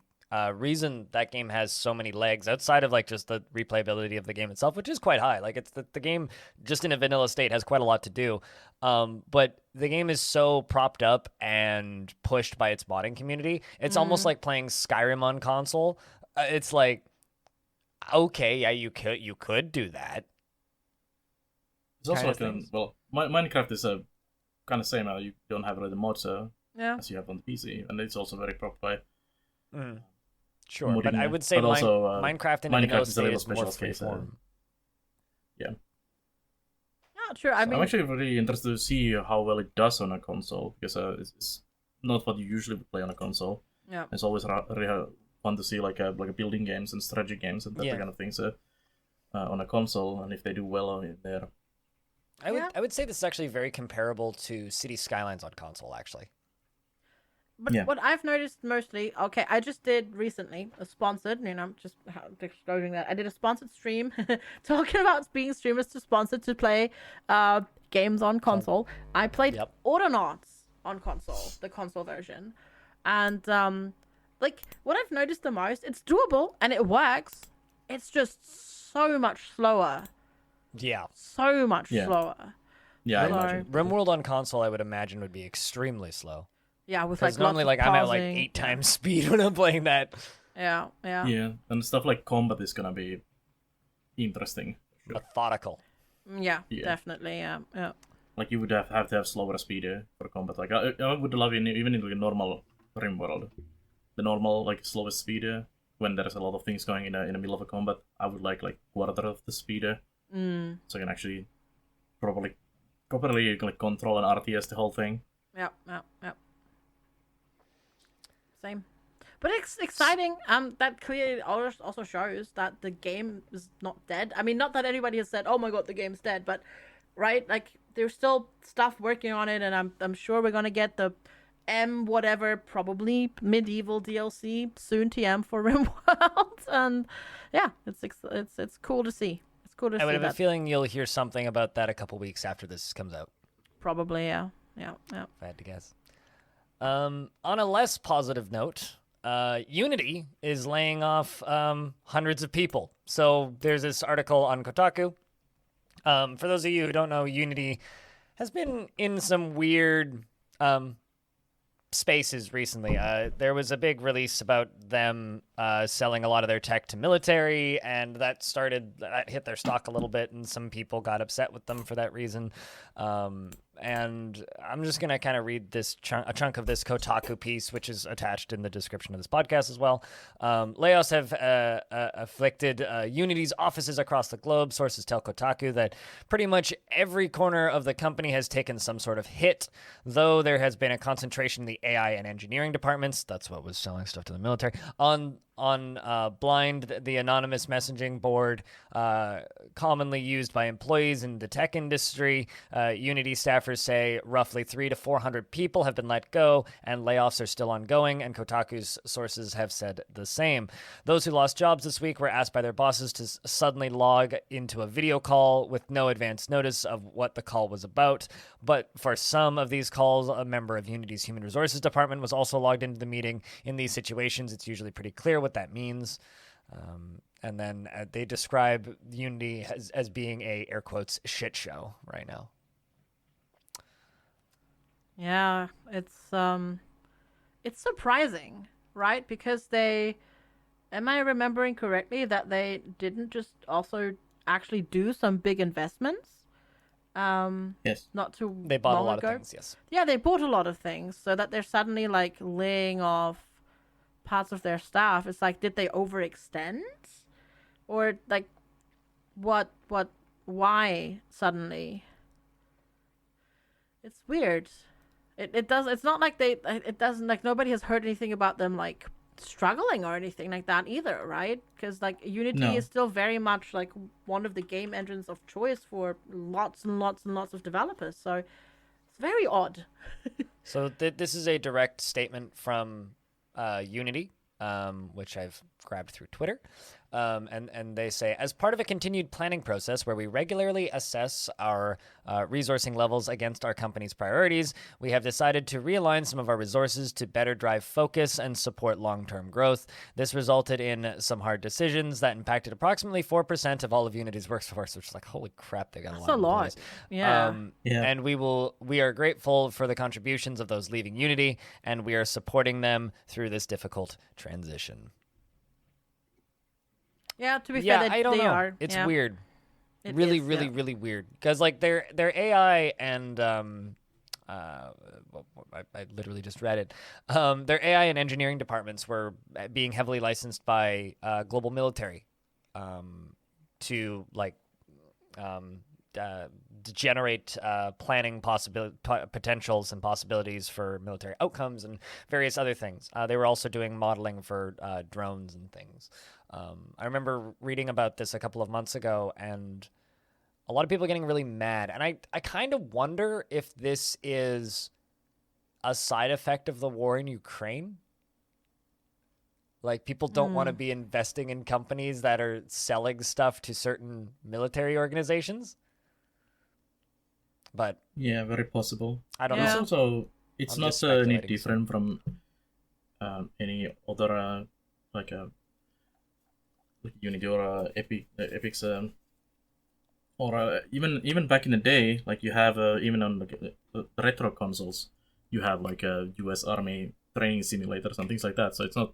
reason that game has so many legs outside of like just the replayability of the game itself, which is quite high. Like it's the game just in a vanilla state has quite a lot to do. But the game is so propped up and pushed by its modding community. It's almost like playing Skyrim on console. It's like, okay, yeah, you could do that. It's also like Minecraft is a kind of same. You don't have the mods as you have on the PC, and it's also very propped by. Sure, but I would say Minecraft in vanilla state is more freeform. Yeah. Yeah, true. I mean, I'm actually really interested to see how well it does on a console, because it's not what you usually would play on a console. Yeah. It's always really fun to see like a building games and strategy games and that kind of things on a console, and if they do well there. I would say this is actually very comparable to City Skylines on console, actually. But what I've noticed mostly, okay, I just did recently a sponsored, just disclosing that I did a sponsored stream talking about being streamers to sponsored to play games on console. I played Autonauts on console, the console version, and what I've noticed the most, it's doable and it works. It's just so much slower. Yeah. So much slower. Yeah, I imagine. Rimworld on console, I would imagine, would be extremely slow. Yeah, with normally I'm at like 8 times speed when I'm playing that. Yeah. Yeah, and stuff like combat is gonna be interesting. Methodical. Yeah, definitely. Yeah. Like you would have to have slower speed for combat. Like I would love even in the normal Rimworld, the normal like slowest speed when there's a lot of things going in the middle of a combat. I would like quarter of the speed, so I can actually properly control and RTS the whole thing. Yep. Same. But it's exciting. That clearly also shows that the game is not dead. I mean, not that anybody has said, "Oh my god, the game's dead," but right, like there's still stuff working on it, and I'm sure we're gonna get the whatever, probably medieval DLC soon. TM for Rimworld, and yeah, it's cool to see. It's cool to see. I would have a feeling you'll hear something about that a couple weeks after this comes out. Probably, yeah. If I had to guess. On a less positive note, Unity is laying off hundreds of people. So there's this article on Kotaku. For those of you who don't know, Unity has been in some weird spaces recently. There was a big release about them selling a lot of their tech to military, and that hit their stock a little bit, and some people got upset with them for that reason. And I'm just going to kind of read a chunk of this Kotaku piece, which is attached in the description of this podcast as well. Layoffs have afflicted Unity's offices across the globe. Sources tell Kotaku that pretty much every corner of the company has taken some sort of hit, though there has been a concentration in the AI and engineering departments. That's what was selling stuff to the military. On Blind, the anonymous messaging board commonly used by employees in the tech industry, Unity staffers say roughly 300 to 400 people have been let go, and layoffs are still ongoing, and Kotaku's sources have said the same. Those who lost jobs this week were asked by their bosses to suddenly log into a video call with no advance notice of what the call was about. But for some of these calls, a member of Unity's Human Resources Department was also logged into the meeting. In these situations, it's usually pretty clear what that means. And then they describe Unity as being a, air quotes, shit show right now. Yeah, it's surprising, right? Because am I remembering correctly that they didn't just also actually do some big investments? Yes. Not too They bought long a lot ago. of things, yes. Yeah, they bought a lot of things, so that they're suddenly like laying off parts of their staff. It's like, did they overextend? Or like why suddenly? It's weird. It's not like it doesn't, like, nobody has heard anything about them like struggling or anything like that either, right? Because like Unity is still very much like one of the game engines of choice for lots and lots and lots of developers. So it's very odd. So this is a direct statement from Unity, which I've grabbed through Twitter. And they say, as part of a continued planning process where we regularly assess our resourcing levels against our company's priorities, we have decided to realign some of our resources to better drive focus and support long-term growth. This resulted in some hard decisions that impacted approximately 4% of all of Unity's workforce, which is like, holy crap, they got That's a lot. That's a lot. Yeah. Yeah. And we are grateful for the contributions of those leaving Unity, and we are supporting them through this difficult transition. Yeah, to be fair, I don't they know. are. It's yeah. weird. It Really, is, really, yeah. really weird. Because like their AI and I literally just read it. Their AI and engineering departments were being heavily licensed by global military to like generate planning potentials and possibilities for military outcomes and various other things. They were also doing modeling for drones and things. I remember reading about this a couple of months ago, and a lot of people getting really mad. And I kind of wonder if this is a side effect of the war in Ukraine. Like, people don't want to be investing in companies that are selling stuff to certain military organizations. But yeah, very possible. I don't It's know. also, it's I'm not just any speculating. different from any other like Unity or Epic's or even back in the day, like you have even on the retro consoles, you have like a U.S. Army training simulators and things like that. So it's not,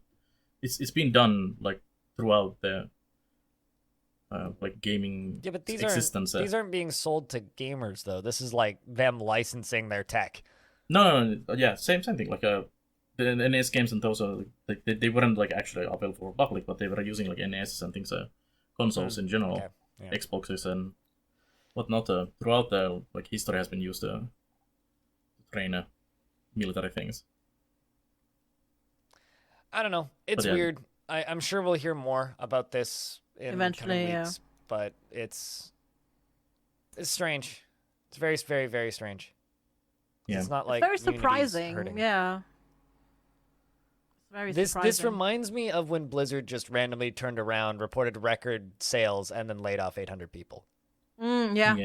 it's been done like throughout the like gaming Yeah, but existence. these aren't being sold to gamers though. This is like them licensing their tech. No, yeah, same thing. Like the NES games and those are like they weren't like actually available for public, but they were using like NES and things, consoles in general, Okay. Yeah. Xboxes and whatnot. Throughout the like history has been used to train military things. I don't know. It's But, yeah. weird. I'm sure we'll hear more about this in Eventually, coming yeah. weeks, but it's strange. It's very, very, very strange. Yeah. It's not like Very Unity's surprising. hurting. Yeah. It's very This surprising. reminds me of when Blizzard just randomly turned around, reported record sales, and then laid off 800 people. Yeah.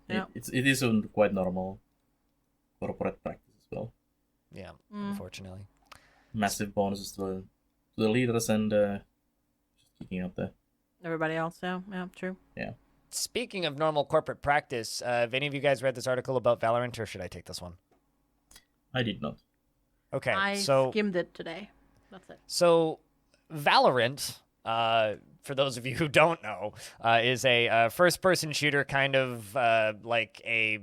It is quite normal corporate practice as well. Yeah, unfortunately. Massive bonuses to the leaders and just kicking out the Everybody else, yeah, true. yeah. Speaking of normal corporate practice, have any of you guys read this article about Valorant, or should I take this one? I did not. Okay, I so skimmed it today. That's it. So, Valorant, for those of you who don't know, is a first-person shooter, kind of like a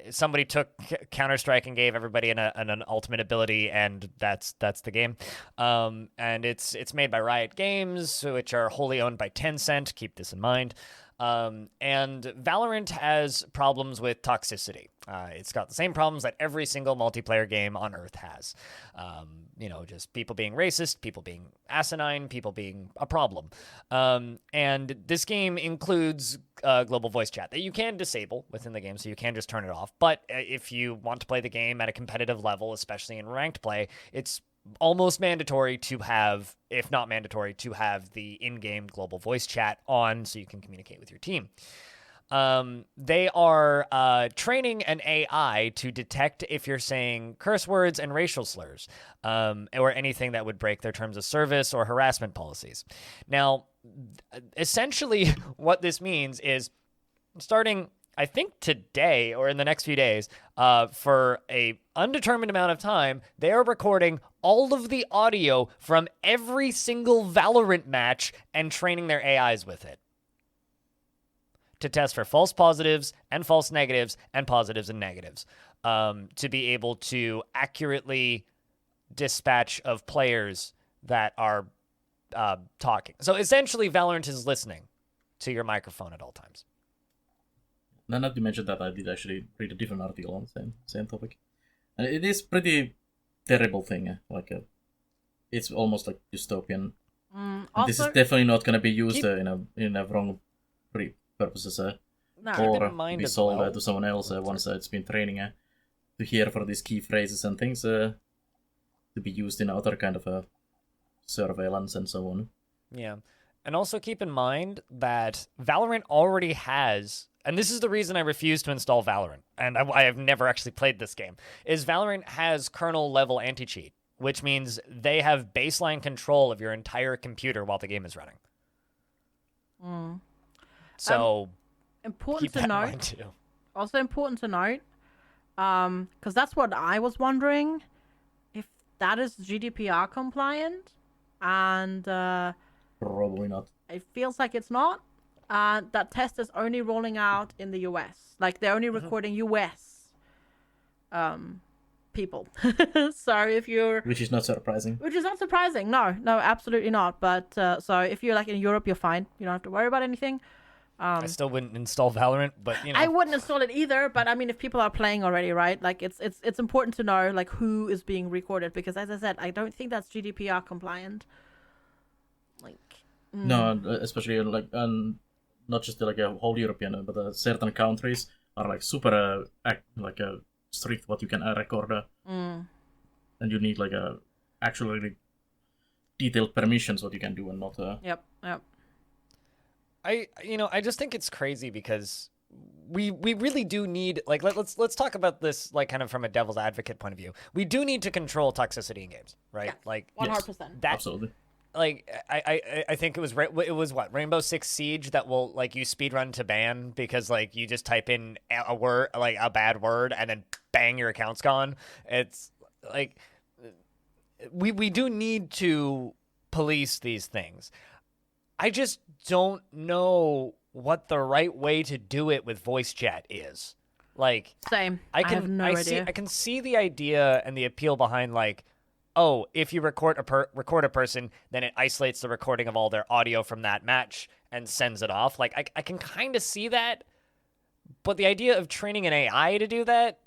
somebody took Counter-Strike and gave everybody an ultimate ability, and that's the game. And it's made by Riot Games, which are wholly owned by Tencent. Keep this in mind. And Valorant has problems with toxicity. It's got the same problems that every single multiplayer game on Earth has. Just people being racist, people being asinine, people being a problem. And this game includes global voice chat that you can disable within the game, so you can just turn it off. But if you want to play the game at a competitive level, especially in ranked play, it's almost mandatory to have, if not mandatory, to have the in-game global voice chat on so you can communicate with your team. They are training an AI to detect if you're saying curse words and racial slurs, or anything that would break their terms of service or harassment policies. Now, essentially what this means is starting, I think today or in the next few days, for a undetermined amount of time, they are recording all of the audio from every single Valorant match and training their AIs with it to test for false positives and false negatives and positives and negatives, to be able to accurately dispatch of players that are talking. So essentially, Valorant is listening to your microphone at all times. Now that you mentioned that, I did actually read a different article on the same topic. And it is pretty terrible thing. It's almost like dystopian. This is definitely not going to be used in a wrong purposes, or be sold to someone else once it's been training to hear for these key phrases and things to be used in other kind of surveillance and so on. Yeah. And also keep in mind that Valorant already has, and this is the reason I refuse to install Valorant, and I have never actually played this game, is Valorant has kernel-level anti-cheat, which means they have baseline control of your entire computer while the game is running. So, important to note. Also important to note, because that's what I was wondering, if that is GDPR compliant, and probably not. It feels like it's not. That test is only rolling out in the US. Like, they're only recording US people. So if you're... Which is not surprising. Which is not surprising. No, absolutely not. But so if you're like in Europe, you're fine. You don't have to worry about anything. I still wouldn't install Valorant, but I wouldn't install it either. But I mean, if people are playing already, right? Like, it's important to know like who is being recorded, because as I said, I don't think that's GDPR compliant. Like, no, especially like not just like a whole European, but certain countries are like super strict what you can record, and you need like actually detailed permissions what you can do and not. Yep. I just think it's crazy because we really do need, like, let's talk about this like kind of from a devil's advocate point of view. We do need to control toxicity in games, right? Yeah, like 100%. Absolutely. Like I think it was what, Rainbow Six Siege that will like you speedrun to ban because like you just type in a word, like a bad word, and then bang, your account's gone. It's like we do need to police these things. I just don't know what the right way to do it with voice chat is. Like, same. I have no idea. I can see the idea and the appeal behind like, oh, if you record a person, then it isolates the recording of all their audio from that match and sends it off. Like, I can kind of see that, but the idea of training an AI to do that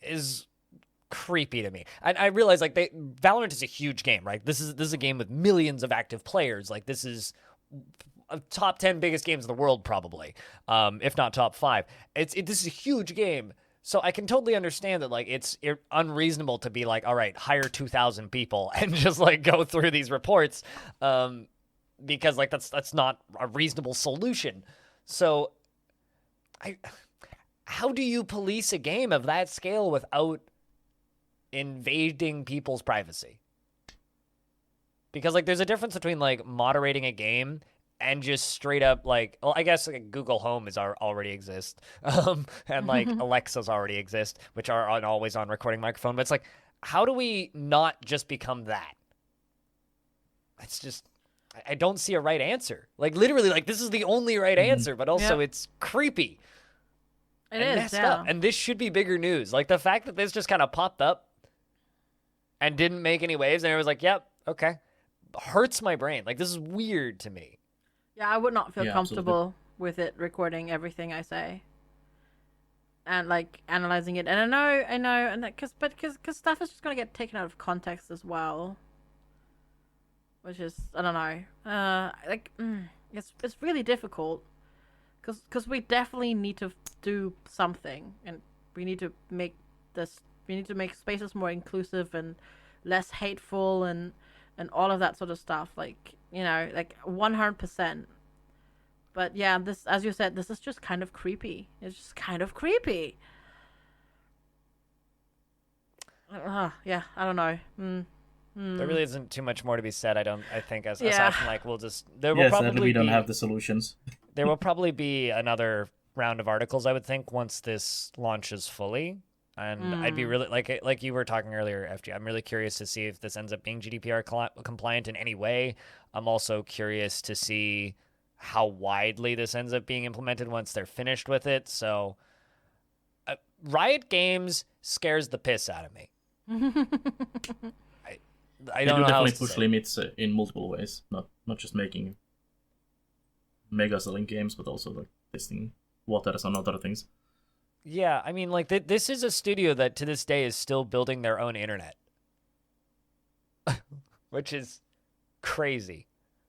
is creepy to me. And I realize like Valorant is a huge game, right? This is a game with millions of active players. Like, this is a top 10 biggest games in the world, probably, if not top 5. This is a huge game. So I can totally understand that, like, it's unreasonable to be like, all right, hire 2,000 people and just like go through these reports, because like that's not a reasonable solution. So, how do you police a game of that scale without invading people's privacy? Because like, there's a difference between like moderating a game and just straight up like, well, I guess like Google Home already exist, and like Alexa's already exist, which are an always on recording microphone. But it's like, how do we not just become that? It's just, I don't see a right answer. Like, literally, like, this is the only right answer, but also it's creepy. and messed up. And this should be bigger news. Like, the fact that this just kind of popped up and didn't make any waves, and it was like, yep, okay, hurts my brain. Like, this is weird to me. Yeah, I would not feel comfortable with it recording everything I say and like analyzing it. And I know, and because stuff is just gonna get taken out of context as well, which is, I don't know, it's really difficult because we definitely need to do something, and we need to make spaces more inclusive and less hateful and all of that sort of stuff, like, you know, like 100%. But yeah, this, as you said, this is just kind of creepy. It's just kind of creepy. Yeah, I don't know. There really isn't too much more to be said. I think aside from like, sadly we don't have the solutions. There will probably be another round of articles, I would think, once this launches fully. And I'd be really, like you were talking earlier, FG, I'm really curious to see if this ends up being GDPR compliant in any way. I'm also curious to see how widely this ends up being implemented once they're finished with it. So Riot Games scares the piss out of me. I don't know how definitely push limits in multiple ways, not just making mega selling games, but also like testing waters and other things. Yeah, I mean, like, this is a studio that to this day is still building their own internet. Which is crazy.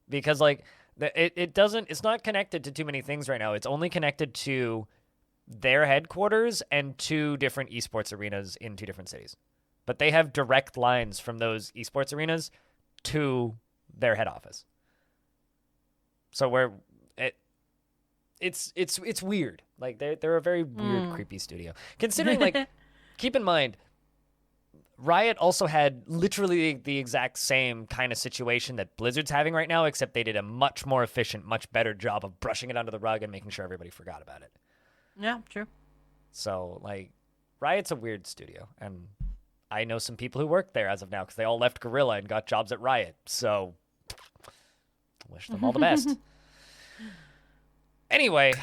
Because, like, it's not connected to too many things right now. It's only connected to their headquarters and 2 different esports arenas in 2 different cities. But they have direct lines from those esports arenas to their head office. So it's weird. Like, they're a very weird, creepy studio. Considering, like, keep in mind, Riot also had literally the exact same kind of situation that Blizzard's having right now, except they did a much more efficient, much better job of brushing it under the rug and making sure everybody forgot about it. Yeah, true. So, like, Riot's a weird studio, and I know some people who work there as of now because they all left Guerrilla and got jobs at Riot. So, wish them all the best. Anyway,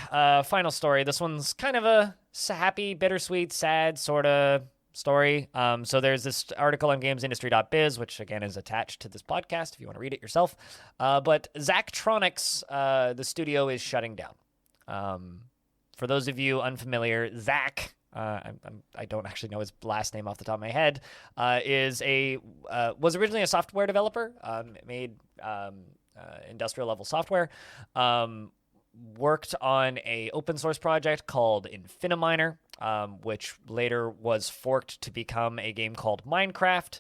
final story. This one's kind of a happy, bittersweet, sad sort of story. So there's this article on gamesindustry.biz, which again is attached to this podcast if you want to read it yourself. But Zachtronics, the studio, is shutting down. For those of you unfamiliar, Zach, I don't actually know his last name off the top of my head, was originally a software developer, made industrial level software. Worked on a open source project called Infiniminer, which later was forked to become a game called Minecraft.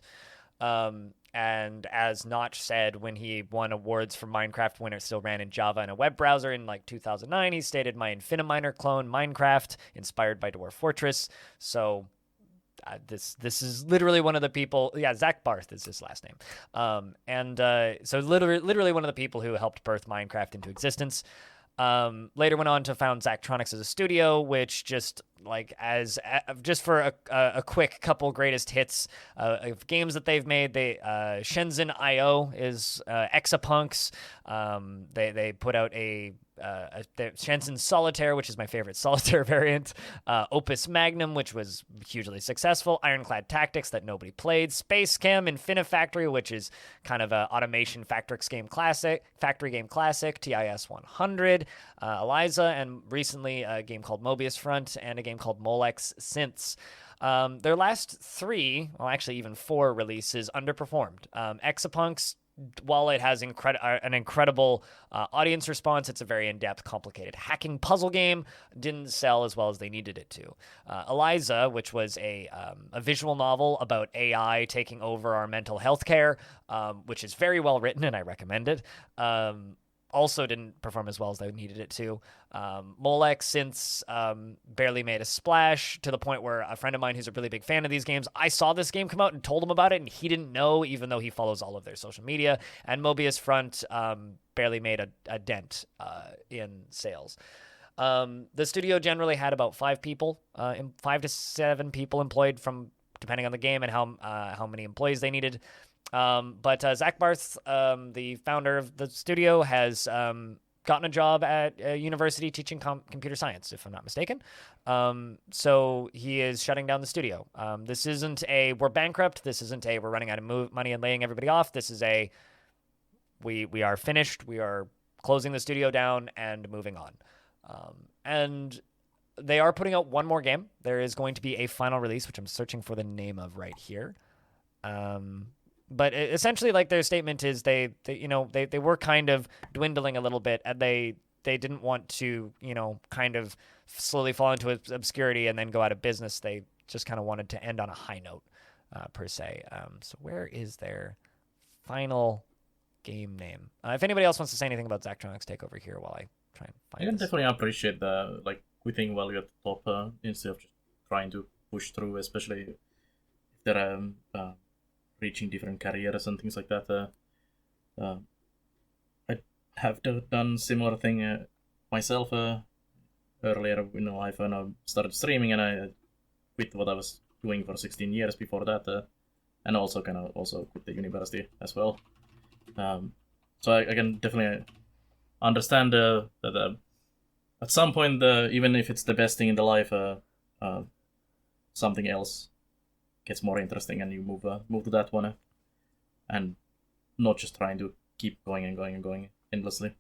And as Notch said when he won awards for Minecraft when it still ran in Java in a web browser in like 2009, he stated, "My Infiniminer clone Minecraft, inspired by Dwarf Fortress." So this is literally one of the people. Yeah, Zach Barth is his last name. So literally one of the people who helped birth Minecraft into existence. Later went on to found Zachtronics as a studio, which just for a quick couple greatest hits of games that they've made. Shenzhen IO is Exapunks. They put out a Shenzhen Solitaire, which is my favorite solitaire variant. Opus Magnum, which was hugely successful. Ironclad Tactics that nobody played. Space Chem, Infinifactory, which is kind of a automation factory game classic. TIS 100. Eliza, and recently a game called Mobius Front and a game called Molex Synths. Their last 3, well, actually even 4 releases underperformed. Exapunks, while it has an incredible audience response, it's a very in-depth, complicated hacking puzzle game. Didn't sell as well as they needed it to. Eliza, which was a visual novel about AI taking over our mental health care, which is very well written, and I recommend it. Also didn't perform as well as they needed it to. Molex Synths barely made a splash, to the point where a friend of mine who's a really big fan of these games, I saw this game come out and told him about it, and he didn't know, even though he follows all of their social media. And Mobius Front barely made a dent in sales. The studio generally had about 5 to 7 people employed, depending on the game and how many employees they needed. But Zach Barth, the founder of the studio, has gotten a job at a university teaching computer science, if I'm not mistaken. So he is shutting down the studio. This isn't a we're bankrupt. This isn't a we're running out of money and laying everybody off. This is a we are finished. We are closing the studio down and moving on. And they are putting out one more game. There is going to be a final release, which I'm searching for the name of right here. But essentially, like, their statement is they were kind of dwindling a little bit, and they didn't want to, kind of slowly fall into obscurity and then go out of business. They just kind of wanted to end on a high note, per se. So where is their final game name? If anybody else wants to say anything about Zachtronics, take over here while I try and find it. I can definitely appreciate the, quitting while you're at the top instead of just trying to push through, especially if they're reaching different careers and things like that. I have done similar thing myself earlier in life when I started streaming, and I quit what I was doing for 16 years before that, and also quit the university as well. So I can definitely understand that at some point, even if it's the best thing in the life, something else gets more interesting, and you move to that one, and not just trying to keep going and going and going endlessly.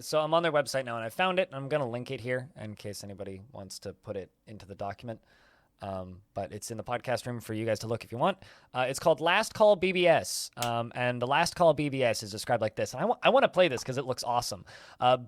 So I'm on their website now, and I found it. I'm going to link it here in case anybody wants to put it into the document. But it's in the podcast room for you guys to look if you want. It's called Last Call BBS, and the Last Call BBS is described like this. And I want to play this because it looks awesome.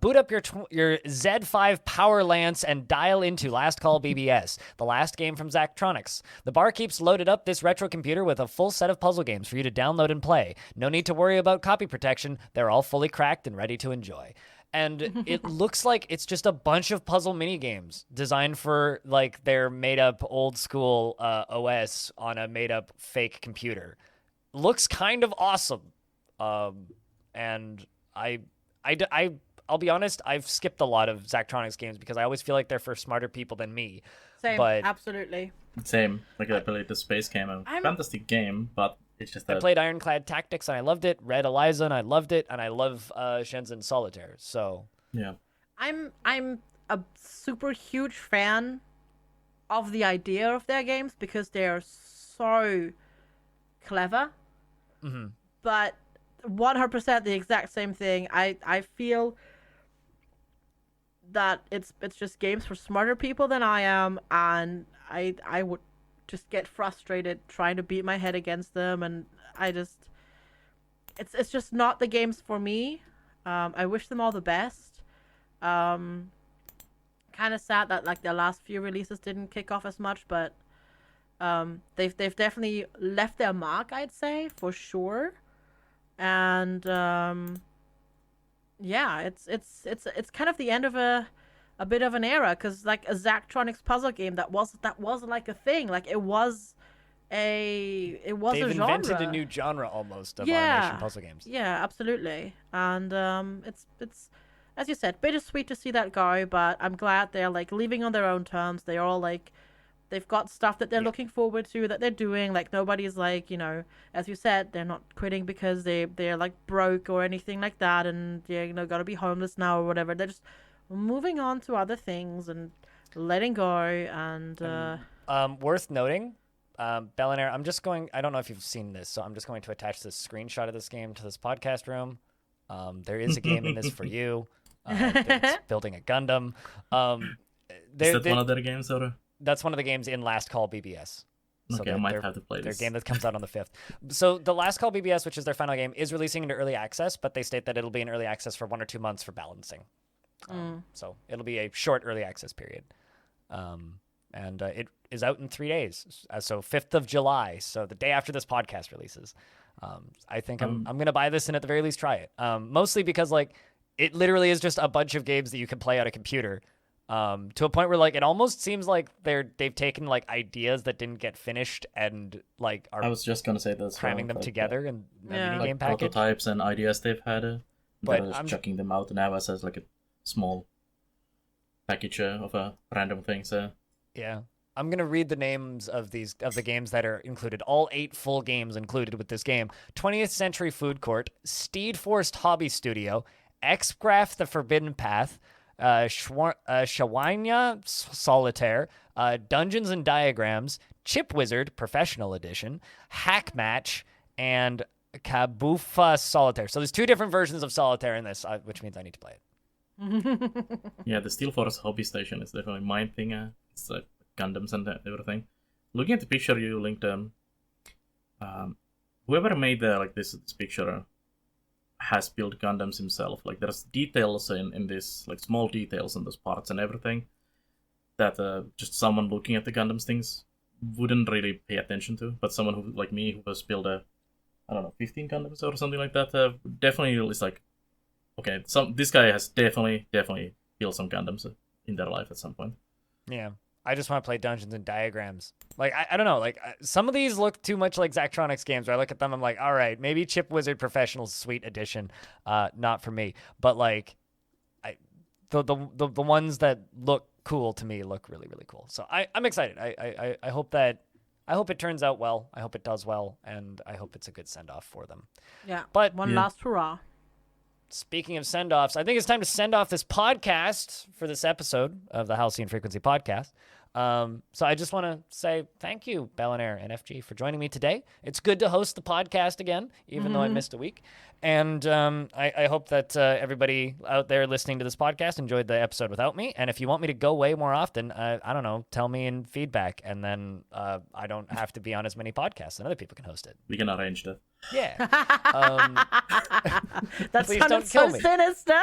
Boot up your Z5 Power Lance and dial into Last Call BBS, the last game from Zachtronics. The barkeeps loaded up this retro computer with a full set of puzzle games for you to download and play. No need to worry about copy protection. They're all fully cracked and ready to enjoy. And it looks like it's just a bunch of puzzle mini games designed for like their made-up old-school OS on a made-up fake computer. Looks kind of awesome, and I'll be honest, I've skipped a lot of Zachtronics games because I always feel like they're for smarter people than me. Same, but absolutely. Same. Like I played the Space game, a fantastic game, but it's just that I played Ironclad Tactics and I loved it. Red Eliza and I loved it, and I love Shenzhen Solitaire. So yeah, I'm a super huge fan of the idea of their games because they are so clever. Mm-hmm. But 100% the exact same thing. I feel that it's just games for smarter people than I am, and I would just get frustrated trying to beat my head against them, and it's just not the games for me. I wish them all the best. Kind of sad that like their last few releases didn't kick off as much, but they've definitely left their mark, I'd say, for sure. And yeah, it's kind of the end of a bit of an era, because like a Zachtronics puzzle game that wasn't like a thing. Like it was a genre. They've invented a new genre almost of animation puzzle games. Yeah, absolutely. And it's as you said, bittersweet to see that go, but I'm glad they're like leaving on their own terms. They're all like, they've got stuff that they're looking forward to, that they're doing. Like nobody's like, as you said, they're not quitting because they're like broke or anything like that, and gotta be homeless now or whatever. They're just moving on to other things and letting go. And worth noting, Belannaer, I don't know if you've seen this, so I'm just going to attach this screenshot of this game to this podcast room. There is a game in this for you. It's building a Gundam. Is that one of their games, or? That's one of the games in Last Call BBS. So okay, I might have to play this. Their game that comes out on the 5th. So the Last Call BBS, which is their final game, is releasing into early access, but they state that it'll be in early access for 1 or 2 months for balancing. So it'll be a short early access period. And it is out in 3 days. So 5th of July. So the day after this podcast releases. I think I'm going to buy this and at the very least try it. Mostly because like it literally is just a bunch of games that you can play on a computer. To a point where like it almost seems like they've taken like ideas that didn't get finished and like are I was just gonna say this, cramming them together in a mini game package. Prototypes and ideas they've had, but just chucking them out now as like a small package of random things. Yeah, I'm gonna read the names of the games that are included. All 8 full games included with this game: 20th Century Food Court, Steed Forest Hobby Studio, Xgraph the Forbidden Path, Shawanya Solitaire, Dungeons and Diagrams, Chip Wizard Professional Edition, Hack Match, and Kabufa Solitaire. So there's 2 different versions of Solitaire in this, which means I need to play it. Yeah, the Steel Force Hobby Station is definitely my thing. It's like Gundams and everything. Looking at the picture you linked, whoever made this picture has built Gundams himself. Like there's details in this, like small details in those parts and everything that just someone looking at the Gundams things wouldn't really pay attention to. But someone who, like me, who has built 15 Gundams or something like that, definitely is like, okay, this guy has definitely built some Gundams in their life at some point. Yeah. I just want to play Dungeons and Diagrams. Like, I don't know. Like, some of these look too much like Zachtronics games where I look at them, I'm like, all right, maybe Chip Wizard Professional Suite Edition, not for me. But, like, the ones that look cool to me look really, really cool. So I'm excited. I hope it turns out well. I hope it does well. And I hope it's a good send-off for them. Yeah. But one last hurrah. Speaking of send-offs, I think it's time to send off this podcast for this episode of the Halcyon Frequency Podcast. So I just want to say thank you, Belannaer and FG, for joining me today. It's good to host the podcast again, even though I missed a week. And I hope that everybody out there listening to this podcast enjoyed the episode without me. And if you want me to go away more often, I don't know, tell me in feedback. And then I don't have to be on as many podcasts and other people can host it. We can arrange that. Yeah. That please sounded don't kill so me. sinister.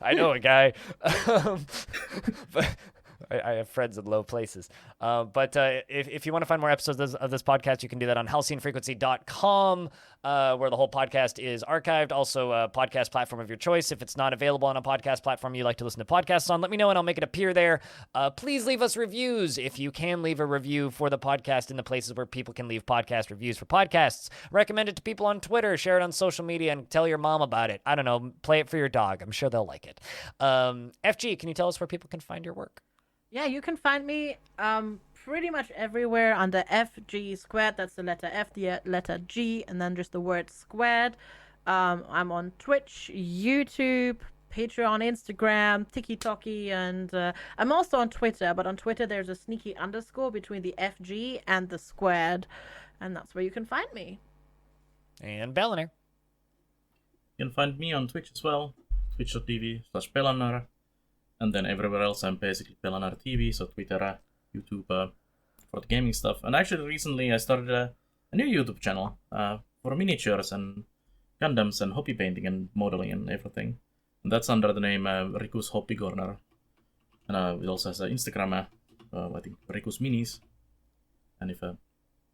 I know a guy. But I have friends in low places. But if you want to find more episodes of this podcast, you can do that on halcyonfrequency.com, where the whole podcast is archived. Also, a podcast platform of your choice. If it's not available on a podcast platform you like to listen to podcasts on, let me know and I'll make it appear there. Please leave us reviews. If you can leave a review for the podcast in the places where people can leave podcast reviews for podcasts, recommend it to people on Twitter, share it on social media, and tell your mom about it. I don't know, play it for your dog. I'm sure they'll like it. FG, can you tell us where people can find your work? Yeah, you can find me pretty much everywhere under FGsquared. That's the letter F, the letter G, and then just the word squared. I'm on Twitch, YouTube, Patreon, Instagram, TikTok, and I'm also on Twitter. But on Twitter, there's a sneaky underscore between the FG and the squared, and that's where you can find me. And Belannaer. You can find me on Twitch as well, twitch.tv/Belannaer. And then everywhere else, I'm basically Belannaer TV, so Twitter, YouTube, for the gaming stuff. And actually, recently I started a new YouTube channel for miniatures and Gundams and hobby painting and modeling and everything. And that's under the name Riku's Hobby Corner. And it also has an Instagram, I think Riku's Minis. And if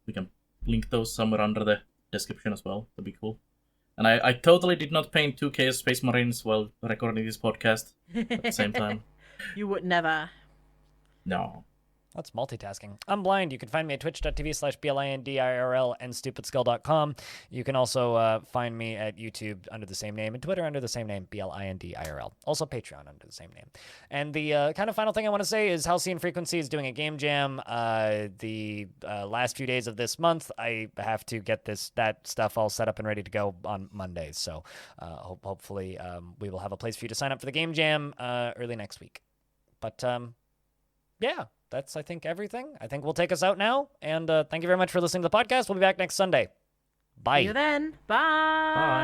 we can link those somewhere under the description as well, that'd be cool. And I totally did not paint 2 Chaos Space Marines while recording this podcast at the same time. You would never. No. That's multitasking. I'm blind. You can find me at twitch.tv/BlindirL and stupidskull.com. You can also find me at YouTube under the same name and Twitter under the same name, BlindirL. Also Patreon under the same name. And the kind of final thing I want to say is Halcyon Frequency is doing a game jam the last few days of this month. I have to get that stuff all set up and ready to go on Mondays. So hopefully we will have a place for you to sign up for the game jam early next week. But yeah. That's, I think, everything. I think we'll take us out now. And thank you very much for listening to the podcast. We'll be back next Sunday. Bye. See you then. Bye. Bye.